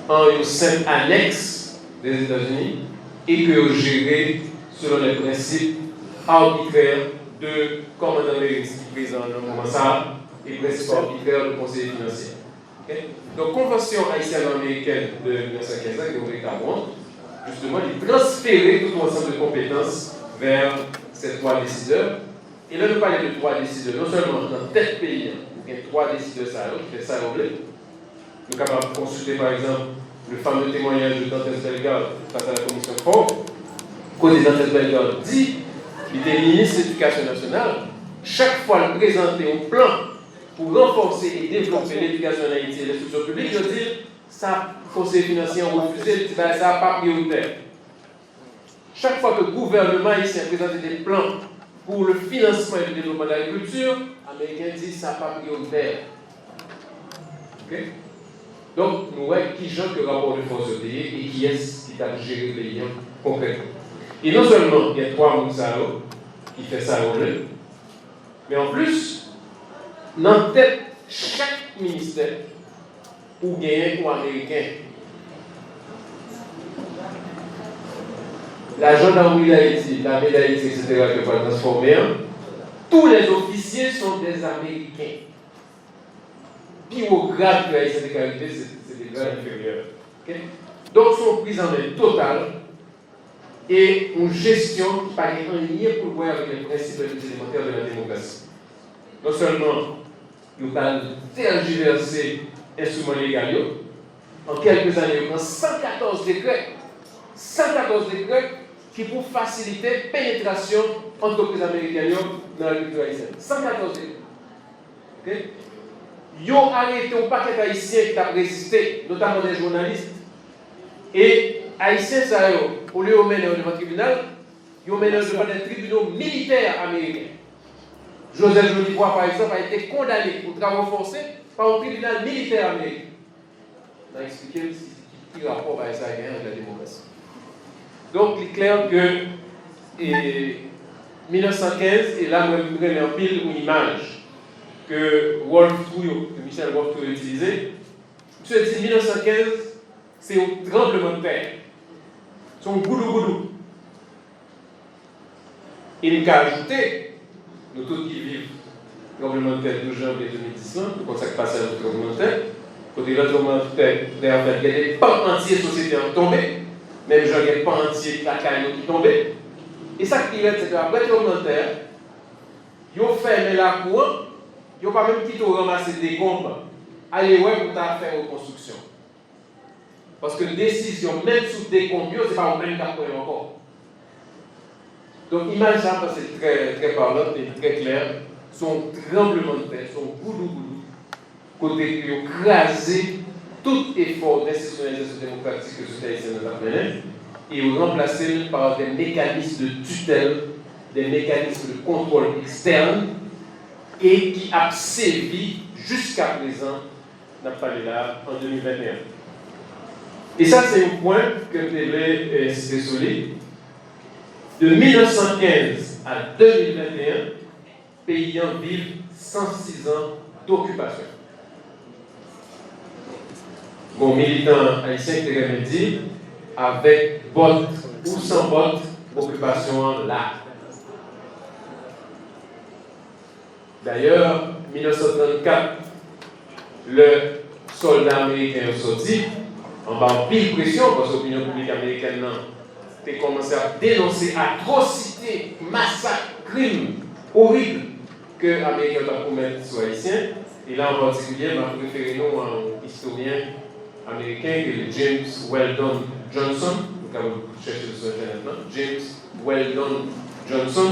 [SPEAKER 2] en une simple annexe des États-Unis et que ont géré selon les principes arbitraires de commandant américain présent dans le moment ça et principes arbitraires de conseiller financier. Okay? Donc, Convention haïtienne-américaine de 1915 qui est véritablement justement de transférer tout ensemble de compétences vers ces trois décideurs. Et là, nous parlons de trois décideurs, non seulement dans tel pays, il y a trois décideurs qui fait ça au blé. Nous sommes capables de consulter par exemple le fameux témoignage de Dantes Bellegarde face à la commission Ford. Côté Dantes Bellegarde dit qu'il était ministre de l'Éducation nationale, chaque fois il présentait un plan pour renforcer et développer l'éducation en Haïti et l'instruction publique, il veut dire ça, conseil financier ont refusé, ça n'a pas prioritaire. Chaque fois que le gouvernement haïtien présentait des plans pour le financement et le développement de l'agriculture, les Américains disent ça n'a pas prioritaire. Okay? Donc, nous voyons qui gens que le rapport de force payé et qui est-ce qui a géré le pays concrètement. Et non seulement il y a trois Moussao qui fait ça au bleu, mais en plus, dans tête chaque ministère, ou gagner ou américain. La gendarmerie d'Haïti, l'armée d'Haïti, etc., que va transformer, tous les officiers sont des Américains. Puis au grade de Haïti de qualité, c'est des grades inférieurs. Okay? Donc, sont pris en main totale et une gestion qui paraît en lien pour voir avec les principes élémentaires de la démocratie. Non seulement nous allons tergiverser instruments légaux. En quelques années, il y a 114 décrets qui pour faciliter la pénétration entreprises américaines dans l'agriculture haïtienne. 114 décrets. Okay? Ils ont arrêté un paquet d'Haïtiens qui ont résisté, notamment des journalistes. Et Haïtiens, au lieu de mener devant le tribunal, ils ont mené devant des tribunaux militaires américains. Joseph Jolibois, par exemple, a été condamné pour travaux forcés par un tribunal militaire américain. On a expliqué qui rapport avec ça avec la démocratie. Donc, il est clair que 1915, et là, je voudrais en pile une image que Michel Wolf Trouillot utilisait. Il se dit 1915, c'est un tremblement de terre. C'est un goudou-goudou. Il a ajouté, nous tous qui vivons le tremblement de terre de janvier 2010, nous pensons que passer à notre tremblement de terre. Côté le tremblement de terre, il y a des pans entiers de société qui sont tombés, même il y a des pans entiers de la caille qui sont tombés. Et ça qui est, c'est qu'après le tremblement de terre, ils ont fermé la cour ils n'ont pas même quitté au ramasser des décombres, aller ouais pour faire reconstruction. Parce que les décisions, même sous décombres, ce n'est pas au même cas encore. Donc, image ça, parce que c'est très, très parlant et très clair, son tremblement de terre, son goulou-goulou, côté qui ont crasé tout effort d'institutionnalisation démocratique que ce haïtien a mené, et ont remplacé par des mécanismes de tutelle, des mécanismes de contrôle externe, et qui a servi jusqu'à présent, n'a pas là, en 2021. Et ça, c'est un point que je devais insister sur lui. De 1915 à 2021, paysans vivent 106 ans d'occupation. Mon militant haïtien qui te dit, avec botte ou sans botte, occupation là. D'ailleurs, en 1934, le soldat américain est sorti en bas pile pression parce que l'opinion publique américaine a commencé à dénoncer atrocités, massacres, crimes horribles que les Américains ont commis sur les Haïtiens. Et là en particulier, je préfère nous un historien américain qui est James Weldon Johnson. Vous cherchez sur Internet maintenant. James Weldon Johnson,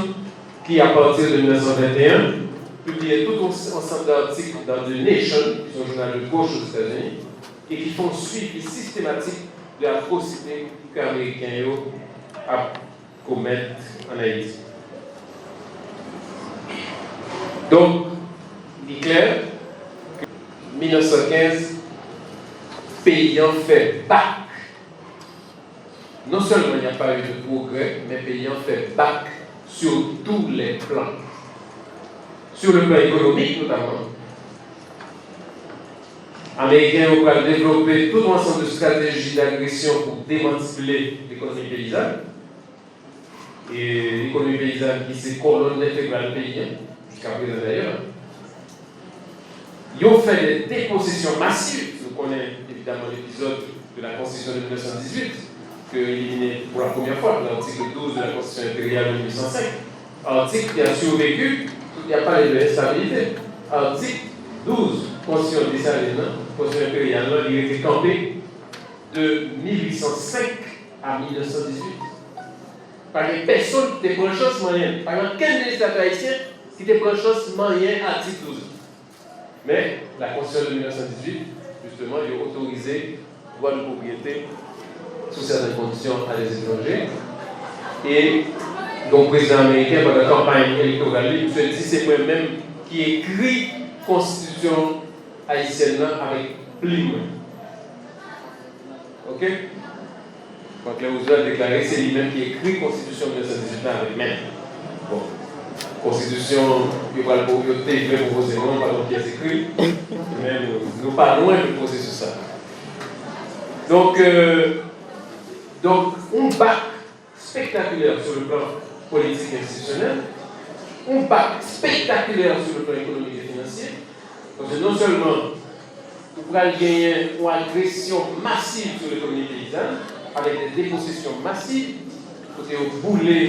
[SPEAKER 2] qui à partir de 1921 publié tout un ensemble d'articles dans The Nation, qui sont un journal de gauche aux États-Unis, et qui font suivi systématique de l'atrocité que les Américains commettent en Haïti. Donc, il est clair que 1915, payant fait bac. Non seulement il n'y a pas eu de progrès, mais payant fait bac sur tous les plans. Sur le plan économique notamment. Les Américains ont développé tout un ensemble de stratégies d'agression pour démanteler l'économie paysanne. Et l'économie paysanne qui s'est colonne intégrale paysan, jusqu'à présent d'ailleurs. Ils ont fait des dépossessions massives. Nous connaissons évidemment l'épisode de la Constitution de 1918, que éliminé pour la première fois l'article 12 de la Constitution impériale de 1805. Article qui a survécu, il n'y a pas d'instabilité. Article 12, Constitution Constitution impériale, il était campé de 1805 à 1918. Par les personnes qui étaient pour chance moyenne, par exemple, 15 législateurs haïtiens qui étaient pour chance moyenne à article 12. Mais la Constitution de 1918, justement, il a autorisé le droit de propriété sous certaines conditions à des étrangers. Et donc, le président américain, pendant la campagne électorale, il se dit c'est moi-même qui écrit la Constitution haïtienne avec plume. Ok? Quand Claire Roosevelt a déclaré, c'est lui-même qui écrit la Constitution de 1918 avec main. Bon. Constitution, il va le proposer, non, pas donc qui est écrit, mais nous pas loin de poser sur ça. Donc, un bac spectaculaire sur le plan politique et institutionnel, un bac spectaculaire sur le plan économique et financier, parce que non seulement vous allez gagner une agression massive sur l'économie paysanne, avec des dépossessions massives, côté au boulet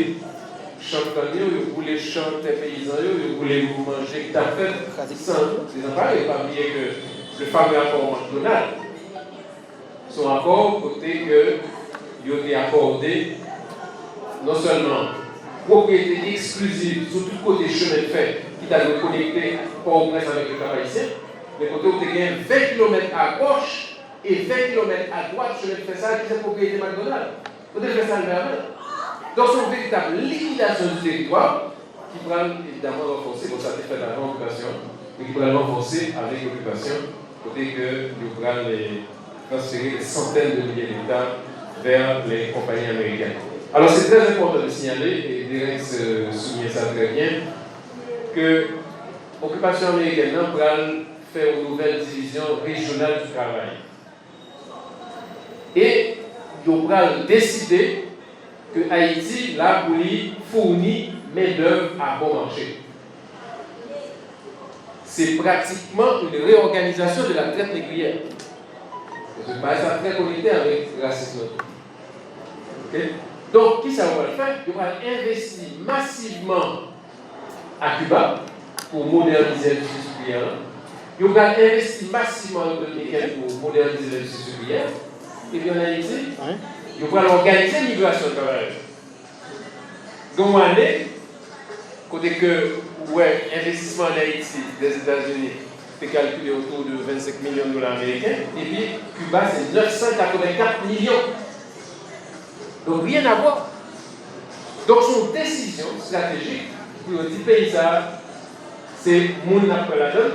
[SPEAKER 2] champagne, vous voulez chanter paysans, vous voulez vous manger ta fête sans des appareils. Pas oublier que le fameux accord McDonald's, son accord, côté que il a été accordé non seulement propriété exclusive sur tout côté chemin de fer qui t'a connecté Port-au-Prince avec le Cap-Haïtien, mais côté où tu as 20 km à gauche et 20 km à droite chemin de fer, ça qui est propriété McDonald's. Vous devez faire ça le verre. Donc, c'est une véritable liquidation du territoire qui pourra évidemment renforcer, bon, ça a été fait avant l'occupation, mais qui pourra renforcer avec l'occupation, côté que nous pourrons transférer des centaines de milliers d'hectares vers les compagnies américaines. Alors, c'est très important de signaler, et Derek soulignait ça très bien, que l'occupation américaine pourra faire une nouvelle division régionale du travail. Et nous pourrons décider que Haïti, là, pour lui, fournit main-d'œuvre à bon marché. C'est pratiquement une réorganisation de la traite négrière. Parce que ça est très connecté avec le racisme. Okay? Donc, qui ça va le faire? Il va investir massivement à Cuba pour moderniser l'industrie sucrière. Ils ont investi massivement dans le nickel pour moderniser l'industrie sucrière. Et puis en Haïti, ils vont organiser l'immigration de travailleurs. Donc, une année, côté que, ouais, investissement en Haïti des États-Unis est calculé autour de 25 millions de dollars américains, et puis Cuba, c'est 984 millions. Donc, rien à voir. Donc, son décision stratégique pour le pays, ça, c'est mon appel la donne.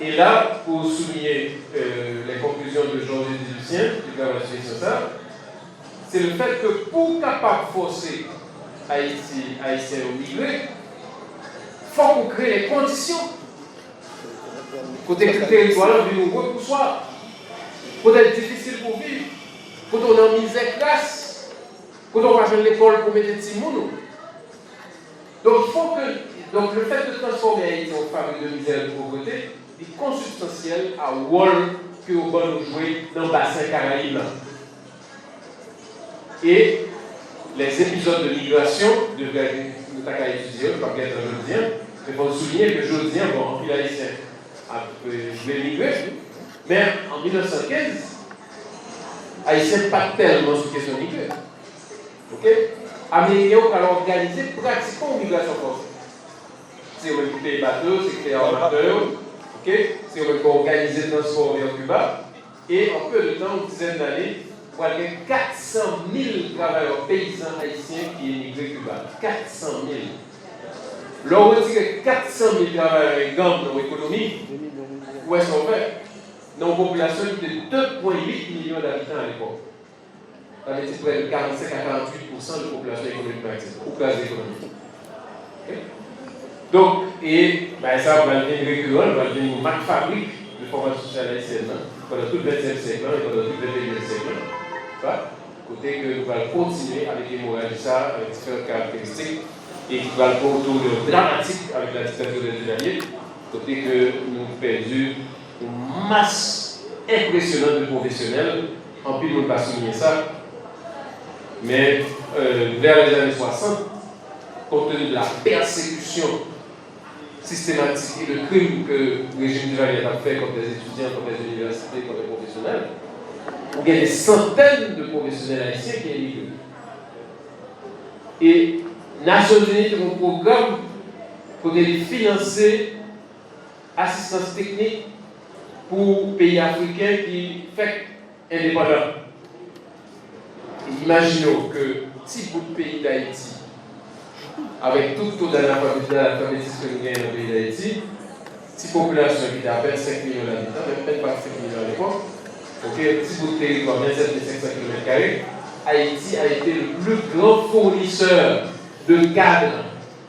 [SPEAKER 2] Et là, pour souligner les conclusions de Georges Dulucien, du travail sur ça, c'est le fait que pour capable forcer Haïtiens à migrer, il faut qu'on crée les conditions. Côté territoire, de nouveau pour soi. Pour être difficile pour vivre. Quand on est en misère classe. Quand on va à l'école pour mettre des petits mounos. Donc, il faut que. Donc, le fait de transformer Haïti en famille de misère et de pauvreté est consubstantiel à rôle que on va nous jouer dans le bassin Caraïbe. Et les épisodes de migration devraient nous étudier, par exemple, Jodien, mais il faut souligner que Jodien, bon, en pile haïtien, voulait migrer, mais en 1915, Haïtien pas tellement sur question de migrer. Ok? Américains ont organisé pratiquement une migration forcée. C'est eux qui payent les bateaux, c'est qui payent les armateurs, ok? C'est eux qui ont organisé le transport vers Cuba, et en peu de temps, une dizaine d'années, il y a 400 000 travailleurs paysans haïtiens qui émigrent Cuba. 400 000. L'on retire 400 000 travailleurs et gammes dans l'économie, où est-ce qu'on fait? Dans une population de 2,8 millions d'habitants à l'époque. Ça veut dire près de 45 à 48% de la population économique haïtienne, ou classe économique. Okay? Donc, et ben, ça va devenir récurrent, va devenir une marque fabrique de formation sociale haïtienne pendant tout le 20e siècle et pendant tout le 21e siècle. Côté que nous allons continuer avec l'hémorragie, ça, avec différentes caractéristiques, et qui va le autour de dramatique avec la dictature des Duvalier, côté que nous avons perdu une masse impressionnante de professionnels, en plus nous ne pas souligner ça, mais vers les années 60, compte tenu de la persécution systématique et le crime que le régime Duvalier a fait contre les étudiants, contre les universités, contre les professionnels, il y a des centaines de professionnels haïtiens qui émigrent. Et les Nations Unies ont un programme pour financer assistance technique pour pays africains qui sont indépendants. Imaginons que si pour le pays d'Haïti, avec tout le taux d'analphabétisme que nous gagnons dans le pays d'Haïti, si la population qui est à peine 5 millions d'habitants, même pas 5 millions à l'époque, ok, si vous territoire 27 500 km², Haïti a été le plus grand fournisseur de cadres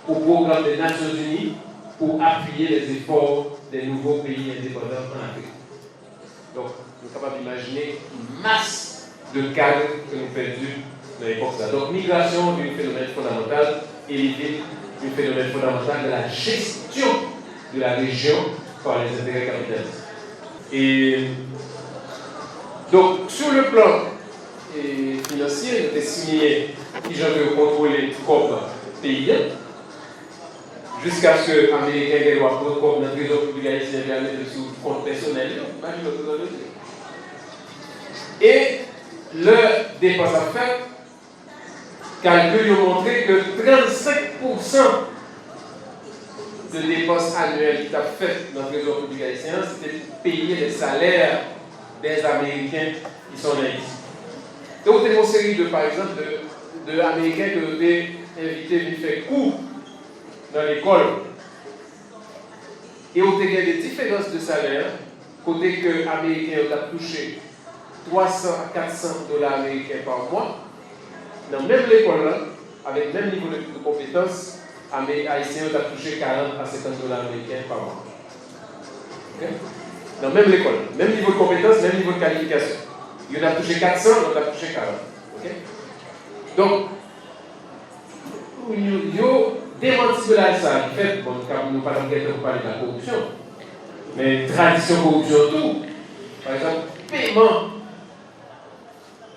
[SPEAKER 2] au programme des Nations Unies pour appuyer les efforts des nouveaux pays indépendants en Afrique. Donc, nous sommes capables d'imaginer une masse de cadres que nous perdus dans l'époque. Donc, migration est un phénomène fondamental et l'idée du phénomène fondamental de la gestion de la région par les intérêts capitalistes. Et donc, sur le plan financier, nous avons signé qui j'en veux contrôler comme pays, jusqu'à ce que les Américains aient droit comme dans le trésor public haïtien sur le compte personnel. Et le dépense à faire, calcul a montré que 35% de dépenses annuelles qui sont faites dans le trésor public haïtien, c'était payer les salaires des Américains qui sont là ici. Donc, il y a une série de, par exemple, d'Américains qui ont été invités à faire cours dans l'école. Et on a des différences de salaire, côté que les Américains ont touché 300 à 400 dollars américains par mois. Dans même l'école, avec le même niveau de compétences, les Haïtiens ont touché 40 à 50 dollars américains par mois. Okay? Dans même l'école, même niveau de compétences, même niveau de qualification. Il y en a touché 400, on a touché 40. Okay? Donc, il y a démenti de la ça, en fait, bon, nous ne parlons pas de la corruption, mais tradition corruption tout. Par exemple, paiement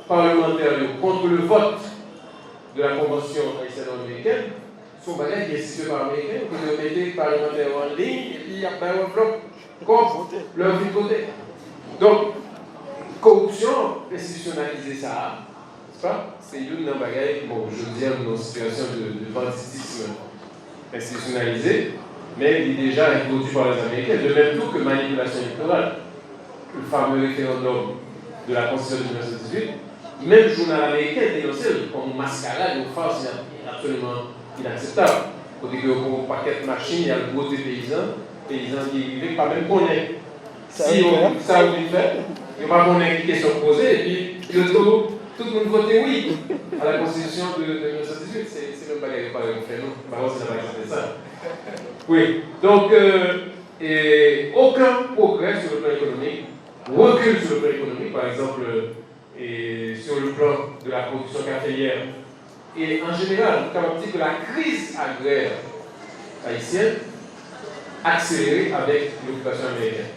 [SPEAKER 2] parlementaire contre le vote de la Convention haïtienne-américaine, son bagage qui est situé par l'Américain, vous pouvez mettre les parlementaires en ligne, et puis il y a un enveloppe comme leur vie de côté. Donc, corruption, institutionnaliser ça, n'est-ce pas? C'est une bagage, bon, je veux dire, une situation de banditisme institutionnalisé, mais il est déjà introduit par les Américains, de même tout que manipulation électorale. Le fameux référendum de la Constitution de 1918, même le journal américain dénonçait comme mascarade ou farce absolument inacceptable. Pour dire que pour un paquet de machines, il y a le gros des paysans qui ne pas même connaître. Si ça vous fait, il n'y a pas connaître une question posée, et puis tout le monde votait oui à la Constitution de 1918. C'est le bagage par le fait, non? Par contre, c'est la bagage de ça. Oui, donc, aucun progrès sur le plan économique, recul sur le plan économique, par exemple, sur le plan de la production caféière. Et en général, nous avons dit que la crise agraire haïtienne accélérée avec l'occupation américaine.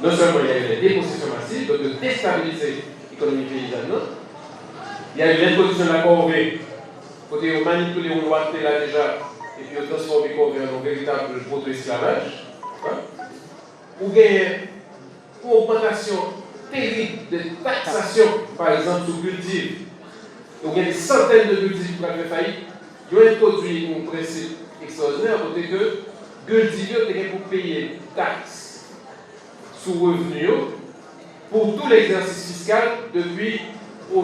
[SPEAKER 2] Non seulement il y a eu des dépossessions massives, donc de déstabiliser l'économie paysanne, il y a eu l'introduction de la corvée, côté on manipule on doit là déjà, et puis on transforme la corvée en un véritable proto-esclavage. Ou bien une augmentation terrible de taxation, par exemple, sur cultive. Donc il y a des centaines de cultives qui ont fait faillite. Ils ont introduit un principe extraordinaire, côté que cultiver pour payer taxes sur revenus pour tout l'exercice fiscal depuis au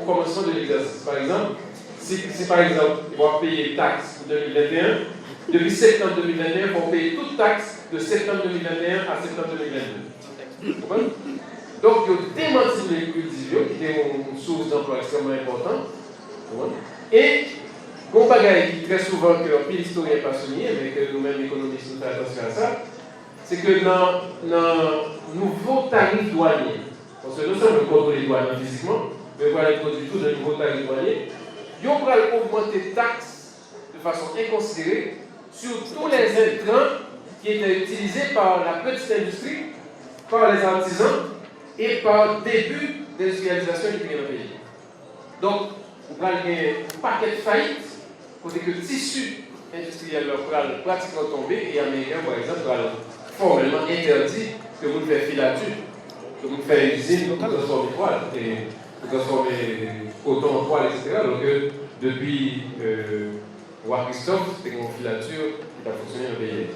[SPEAKER 2] commencement de l'exercice. Par exemple, si par exemple, ils vont payer taxes pour 2021, depuis septembre 2021, ils vont payer toute taxe de septembre 2021 à septembre 2022. Vous comprenez? Donc, ils ont démenti les cultivos, qui étaient une source d'emploi extrêmement importante. Et, bon bagaille qui très souvent, que l'empire historien n'est pas souligné, mais que nous-mêmes économistes nous faisons attention à ça, c'est que dans nouveau tarif douanier, parce que nous sommes contrôlés les douaniers physiquement, mais voilà introduit tout de nouveau tarif douanier, ils ont augmenté les taxes de façon inconsidérée sur tous les intrants qui étaient utilisés par la petite industrie, par les artisans et par le début d'industrialisation du pays. Donc, vous avez un paquet de faillites, pour que le tissu industriel va pratiquement tomber, et les Américains, par exemple, vont formellement interdit que vous faites filature, que vous faites usine pour transformer toile, et pour transformer coton en toile, etc. Donc, depuis Roi Christophe, c'était une filature qui a fonctionné dans le pays.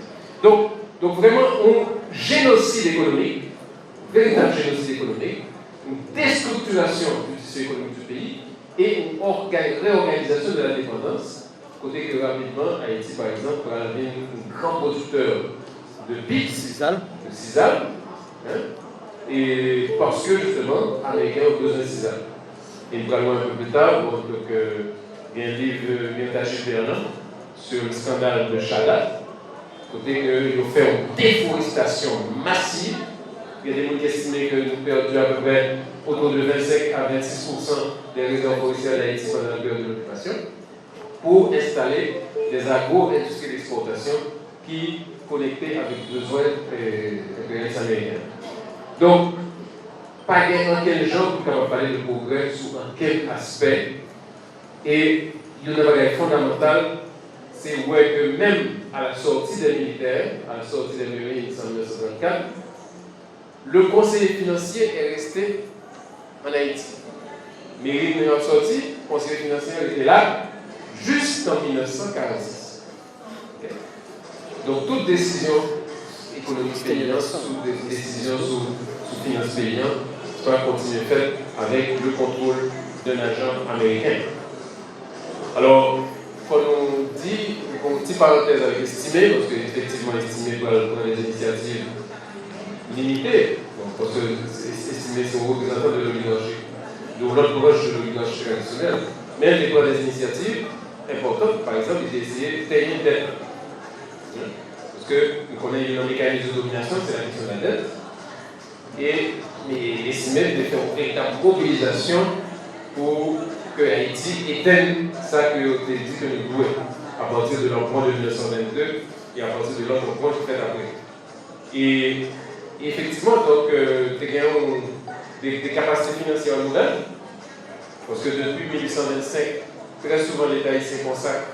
[SPEAKER 2] Donc vraiment, un génocide économique, véritable génocide économique, une déstructuration du tissu économique du pays et une réorganisation de la dépendance. Côté que rapidement, Haïti, par exemple, va devenir un grand producteur de pics, de sisal, et parce que justement, les Américains ont besoin de sisal. Et nous allons un peu plus tard, donc, il y a un livre bien taché Bernard sur le scandale de Chada. Côté qu'ils ont fait une déforestation massive. Il y a des gens qui estiment que nous avons perdu à peu près autour de 25 à 26% des réserves forestières d'Haïti pendant la période de l'occupation, pour installer des agro-industries d'exportation qui connectaient avec besoins impérialistes américains. Donc, pas en quel genre nous avons parlé de progrès sur quel aspect. Et il y a une chose fondamentale, c'est que même à la sortie des militaires, à la sortie des Marines en 1964, le conseiller financier est resté en Haïti. Marine est sorti, le conseiller financier était là jusqu'en 1946. Okay. Donc toute décision économique payante, toute décision sous finance payante, doit continuer faite avec le contrôle d'un agent américain. Alors, quand on dit, une petite parenthèse avec estimé, parce qu'effectivement estimé pour des initiatives limitées, donc parce que estimé c'est un représentant de l'oligarchie, de l'autre branche de l'oligarchie traditionnelle, mais il y a des initiatives importantes, par exemple, il a essayé de tailler une dette. Parce que nous connaissons le mécanisme de domination, c'est la question de la dette, et estimé de faire une véritable mobilisation pour que Haïti éteigne ça que vous avez dit que nous jouons à partir de l'emprunt de 1922 et à partir de l'autre emprunt qui fait après. Et effectivement, donc, tu as des capacités financières nouvelles, parce que depuis 1825, très souvent l'État s'y consacre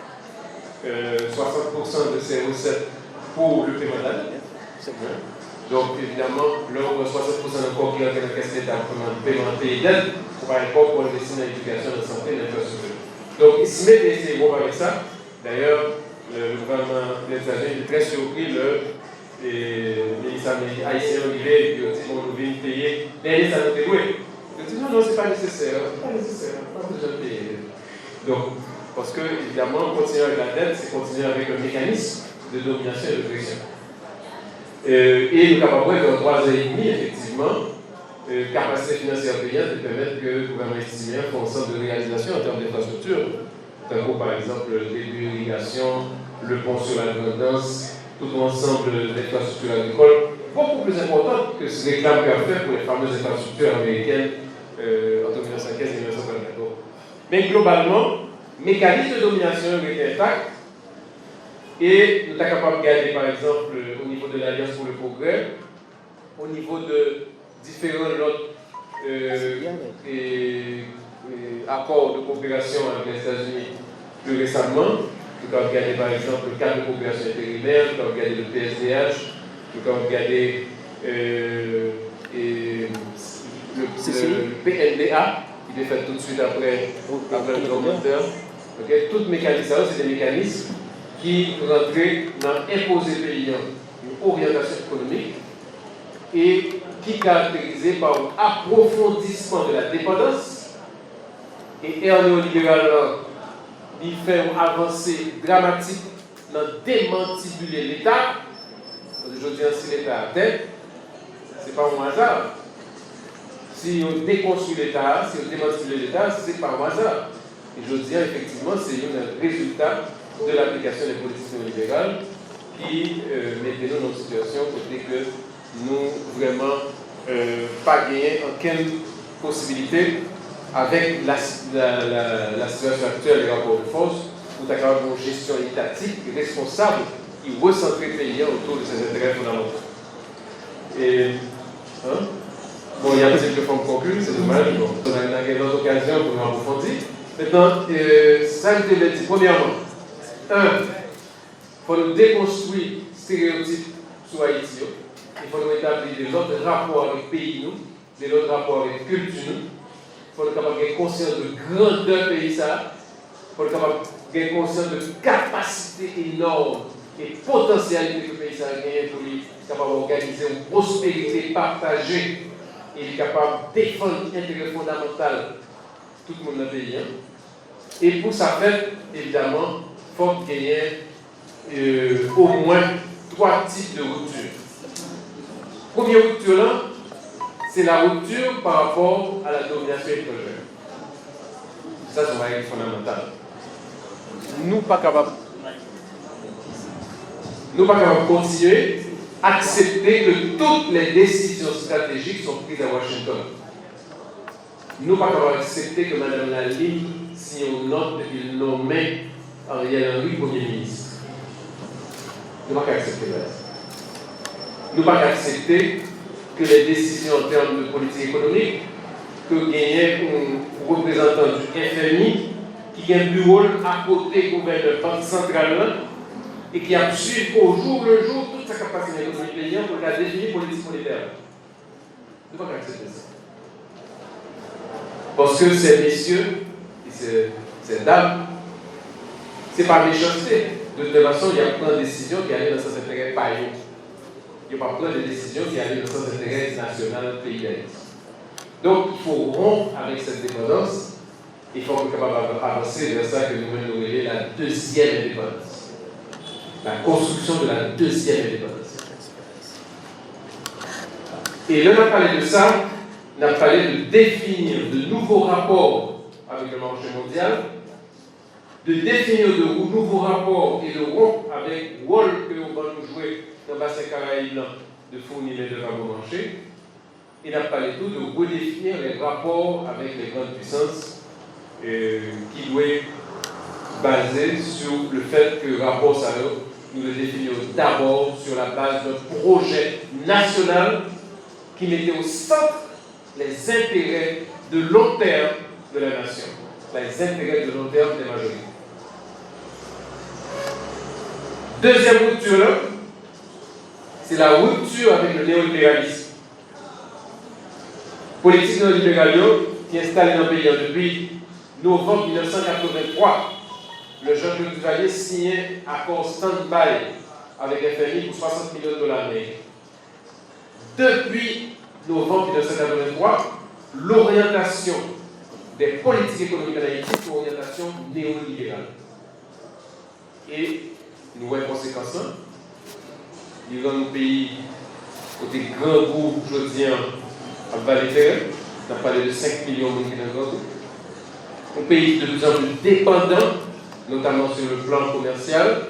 [SPEAKER 2] 60% de ses recettes pour le paiement de la dette. Donc, évidemment, là, on a 60% de corps qui rentre dans la caisse d'État pour le paiement de dette, on va encore pour investir dans l'éducation, dans la santé, dans l'infrastructure. Donc, ici, c'est bon avec ça. D'ailleurs, le gouvernement des États-Unis est très surpris, le ministre haïtien Olivier, qui dit qu'on nous vient payer. Dernier, ça nous déloué. Je dis non, c'est pas nécessaire, pas besoin de payer. Donc, parce que, évidemment, continuer avec la dette, c'est continuer avec un mécanisme de domination et de pression. Et nous avons de 3 ans et demi, effectivement, capacité financière payante de permettre que le gouvernement estimé fasse un ensemble de réalisation en termes d'infrastructure. Par exemple, le début d'irrigation, le pont sur la Grandance, tout l'ensemble d'infrastructures agricoles, beaucoup plus importante que ce réclame qu'a fait pour les fameuses infrastructures américaines entre 1915 et 1924. Mais globalement, le mécanisme de domination est intact. Et nous sommes capables de garder, par exemple, au niveau de l'Alliance pour le progrès, au niveau de différents autres accords de coopération avec les États-Unis plus récemment. Nous avons regardé, par exemple, le cadre de coopération intérimaire, nous avons regardé le PSDH, nous avons regardé le PNDA, qui est fait tout de suite après le commentaire. Okay? Tous les mécanismes, c'est des mécanismes qui rentraient dans imposer paysan une orientation économique et qui caractérisait par un approfondissement de la dépendance et en néolibéral, il fait une avancée dramatique dans démantibuler l'État. Aujourd'hui, si l'État a tête, ce n'est pas un hasard. Si on déconstruit l'État, si on démantibule l'État, ce n'est pas un hasard. Et je dis effectivement, c'est un résultat de l'application des politiques néolibérales qui mettent nous dans une situation côté que nous vraiment pas gagner aucune possibilité avec la situation actuelle des rapports de force pour avoir une gestion étatique responsable qui recentrer le pays autour de ses intérêts fondamentaux. Et bon, il y a des formes conclues, c'est dommage. Bon, on a eu d'autres occasions pour nous approfondir. Maintenant, ça je te le dis. Premièrement, il faut nous déconstruire les stéréotypes sur Haïti. Il faut nous établir des autres rapports avec le pays, des autres rapports avec la culture. Il faut nous avoir conscience de grandeur du pays. Il faut nous avoir conscience de capacité énorme et potentialité que le pays a gagné pour lui capable d'organiser une prospérité partagée et il est capable de défendre l'intérêt fondamental tout le monde dans le pays. Et pour ça faire, évidemment, il faut gagner au moins 3 types de ruptures. Première rupture là, c'est la rupture par rapport à la domination étrangère. Ça, c'est une règle fondamentale. Nous ne sommes pas capables de continuer à accepter que toutes les décisions stratégiques sont prises à Washington. Nous ne sommes pas capables d'accepter que Mme Lalligne signe une note qu'il nommait Ariel Henry Premier ministre. Nous ne pouvons pas accepter ça. Nous ne pouvons pas accepter que les décisions en termes de politique économique, que gagnait un représentant du FMI qui a un bureau à côté du gouverneur Banque centrale et qui a suivi au jour le jour toute sa capacité économique paysan pour la définir politique monétaire. Nous ne pouvons pas accepter ça. Parce que ces messieurs et ces dames, ce n'est pas méchanceté. De toute façon, il y a plein de décisions qui allaient dans cet intérêt paillot. Il n'y a pas plein de décisions qui allaient dans cet intérêt national pays d'Haïti. Donc, il faut rompre avec cette dépendance. Il faut être capable d'avancer vers ça que nous voulons nommer la deuxième indépendance. La construction de la deuxième indépendance. Et là, on a parlé de ça, on a parlé de définir de nouveaux rapports avec le marché mondial, de définir de nouveaux rapports et de rompre avec le rôle que l'on va nous jouer dans le bassin Caraïbe de fournir les deux au marché. Et on a parlé tout de redéfinir les rapports avec les grandes puissances qui doivent baser sur le fait que le rapport salaire, nous le définissons d'abord sur la base d'un projet national qui mettait au centre les intérêts de long terme de la nation, les intérêts de long terme des majorités. Deuxième rupture, c'est la rupture avec le néolibéralisme. Politique néolibérale qui est installée dans le pays depuis novembre 1983. Le Jean-Claude Duvalier signait accord stand-by avec FMI pour 60 millions de dollars américains. Depuis novembre 1983, l'orientation des politiques économiques en Haïti est une orientation néolibérale. Et nous voyons conséquences. Nous avons un pays côté grand groupe, je dis, à Valéterre, on a parlé de 5 millions de monde qui dans grand groupe. Un pays de plus en plus dépendant, notamment sur le plan commercial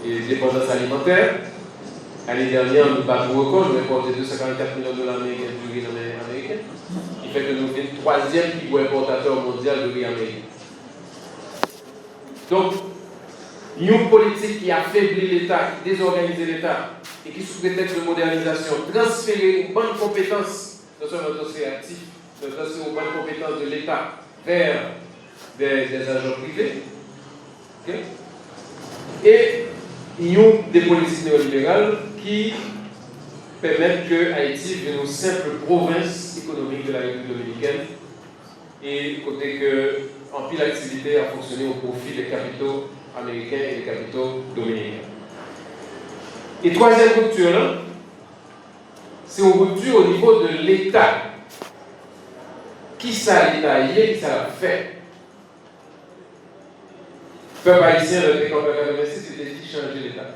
[SPEAKER 2] et dépendance alimentaire. L'année dernière, nous battons record, nous avons importé 244 millions de dollars américains de riz américain, qui fait que nous sommes le troisième plus gros importateur mondial de riz américain. Donc, une politique qui affaiblit l'État, qui désorganise l'État, et qui, sous prétexte de modernisation, transférer une bonne compétence, non seulement le dossier actif, mais aussi une bonne compétence de l'État vers des agents privés. Okay? Et il y a des politiques néolibérales qui permettent que Haïti devienne une simple province économique de la République dominicaine et côté que en pile l'activité a fonctionné au profit des capitaux américains et des capitaux dominicains. Et troisième rupture, c'est une rupture au niveau de l'État. Qui ça l'État y est, qui ça l'a fait? Le peuple haïtien, le décor de 1986, c'était de changer l'État.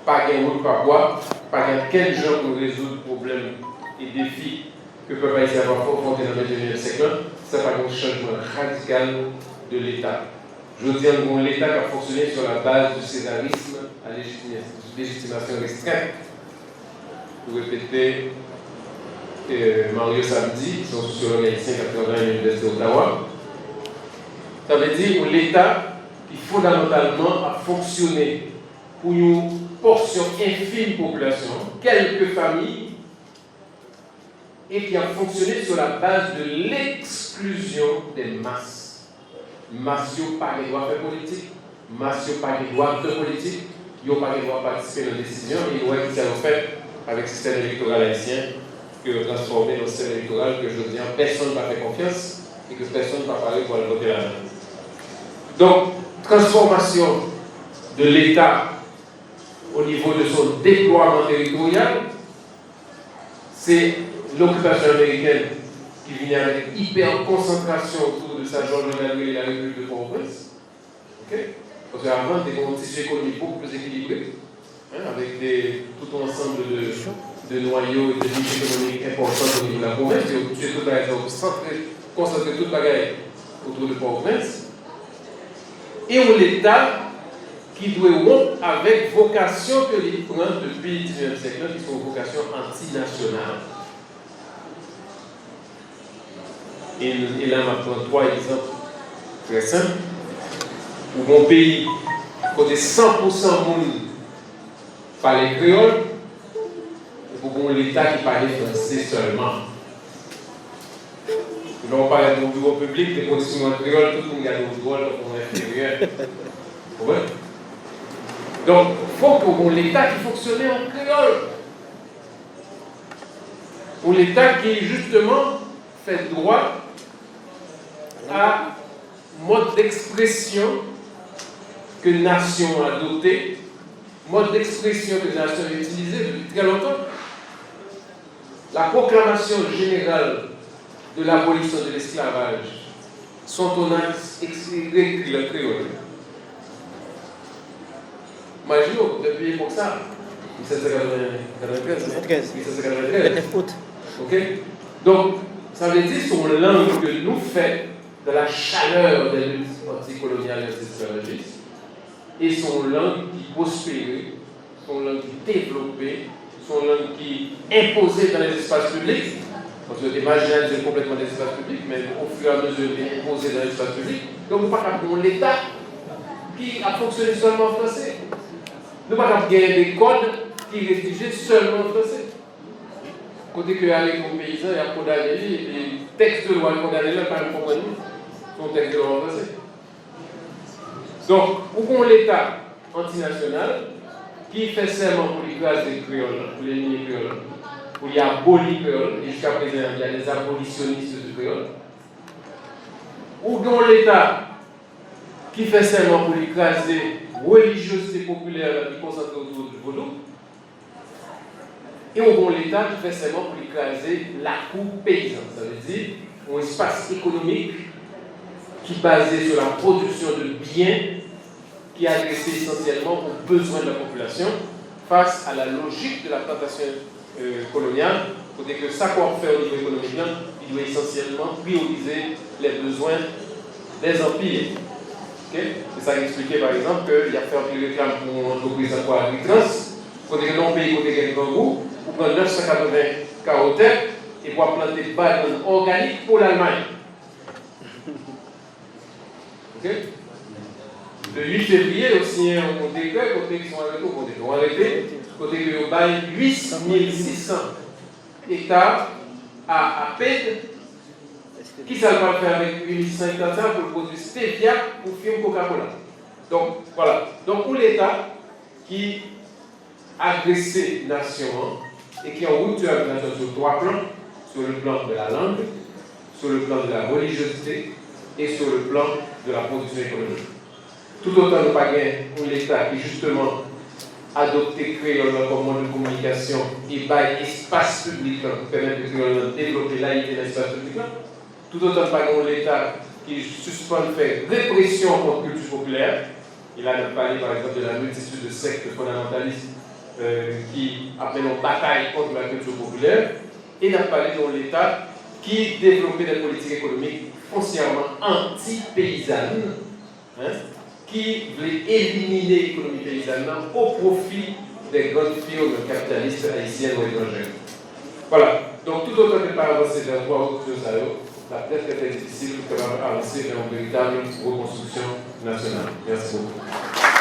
[SPEAKER 2] Pas de route par bois, pas de quel genre de résoudre problèmes et défis que le peuple haïtien va affronter dans le 21e siècle, c'est pas un changement radical de l'État. Je veux dire, l'État qui a fonctionné sur la base du césarisme à légitimation restreinte. Vous répétez Mario Samedi, son sociologue haïtien qui a travaillé à l'Université d'Ottawa. Ça veut dire que l'État qui fondamentalement a fonctionné pour une portion infime de la population, quelques familles, et qui a fonctionné sur la base de l'exclusion des masses. Masses n'ont pas les droits de politique, masses n'ont pas les droits de politique, ils n'ont pas les droits de participer aux décisions, et ils ont été fait avec le système électoral haïtien que transformer dans le système électoral que je dis, personne ne va faire confiance et que personne ne va parler pour le voter là. Donc, transformation de l'État au niveau de son déploiement territorial, c'est l'occupation américaine qui vient avec hyper concentration autour de sa zone de la République de Port-au-Prince. Okay? Parce qu'avant, c'était un tissu économique beaucoup plus équilibré, avec tout un ensemble de noyaux et de niches économiques importants au niveau de la province. Et tout concentrer tout le bagage autour de Port-au-Prince. Et où l'État qui doit rompre avec vocation que les prend depuis le 19e siècle, qui sont vocation antinationale. Et là, je prends 3 exemples très simples. Où mon pays, côté 100% monde parle créole, et pour l'État qui parle français seulement. Là, on parle de mon bureau public, des conditions créoles, tout le monde gagne au droit, donc on est inférieur. Ouais. Donc, il faut pour l'État qui fonctionne en créole. Pour l'État qui, justement, fait droit à mode d'expression que la nation a adopté, mode d'expression que la nation a utilisé depuis très longtemps. La proclamation générale de l'abolition de l'esclavage sont en axe écrit le créole. Imaginez, depuis l'époque ça, 1793. Ok? Donc, ça veut dire que son langue que nous fait de la chaleur des luttes anticoloniales et esclavagistes, et son langue qui prospérait, son langue qui développait, son langue qui imposait dans les espaces publics. Parce que l'imaginaire c'est complètement des espaces publics, mais au fur et à mesure il est imposé dans l'espace public. Donc nous ne pouvons pas avoir l'État qui a fonctionné seulement en français. Nous ne pouvons pas gagner des codes qui rédigeaient seulement en français. Côté que avec les paysans, il y a condamné, et les textes de loi condamnés là, par le comprendre, sont textes de loi en français. Donc, où est l'État antinational qui fait seulement pour écraser les créoles, pour les créoles, pour y abolir les créoles, et jusqu'à présent, il y a des abolitionnistes de créoles. Où est l'État qui fait seulement pour écraser la religiosité populaire qui concentre autour du vaudou. Et on a l'État qui fait seulement pour écraser la cour paysanne. Ça veut dire un espace économique qui est basé sur la production de biens qui est adressé essentiellement aux besoins de la population face à la logique de la plantation coloniale, côté que ça qu'on fait au niveau économique, il doit essentiellement prioriser les besoins des empires. Okay? C'est ça qui expliquait par exemple qu'il y a fait un peu de réclame pour une entreprise à Agritrans, côté que non pays, côté que Gangou, pour prendre 980 carottes et pour planter des bananes organiques pour l'Allemagne. Okay? Le 8 février, il y a aussi un décret, côté qui sont arrêtés, côté que nous baillons 8600 hectares à peine. Qui ça va faire avec 8600 hectares pour produire stevia pour film Coca-Cola? Donc, voilà. Donc, pour l'État qui a agressé la nation et qui a rupture la nation sur 3 plans, sur le plan de la langue, sur le plan de la religiosité et sur le plan de la production économique. Tout autant de pas pour l'État qui justement adopté créole comme mode de communication et par espace public pour permettre de créole développer l'aïté dans l'espace public. Tout autant de pas l'État qui suspend faire répression contre la culture populaire. Il a parlé par exemple de la multitude de sectes fondamentalistes qui appellent une bataille contre la culture populaire. Et il a parlé de l'État qui développait des politiques économiques foncièrement anti-paysannes, qui voulait éliminer l'économie paysanne au profit des grandes firmes capitalistes haïtiennes ou étrangères. Voilà. Donc, tout autant que par avancer vers 3 autres choses, la peut-être était difficile pour avancer vers une véritable reconstruction nationale. Merci beaucoup.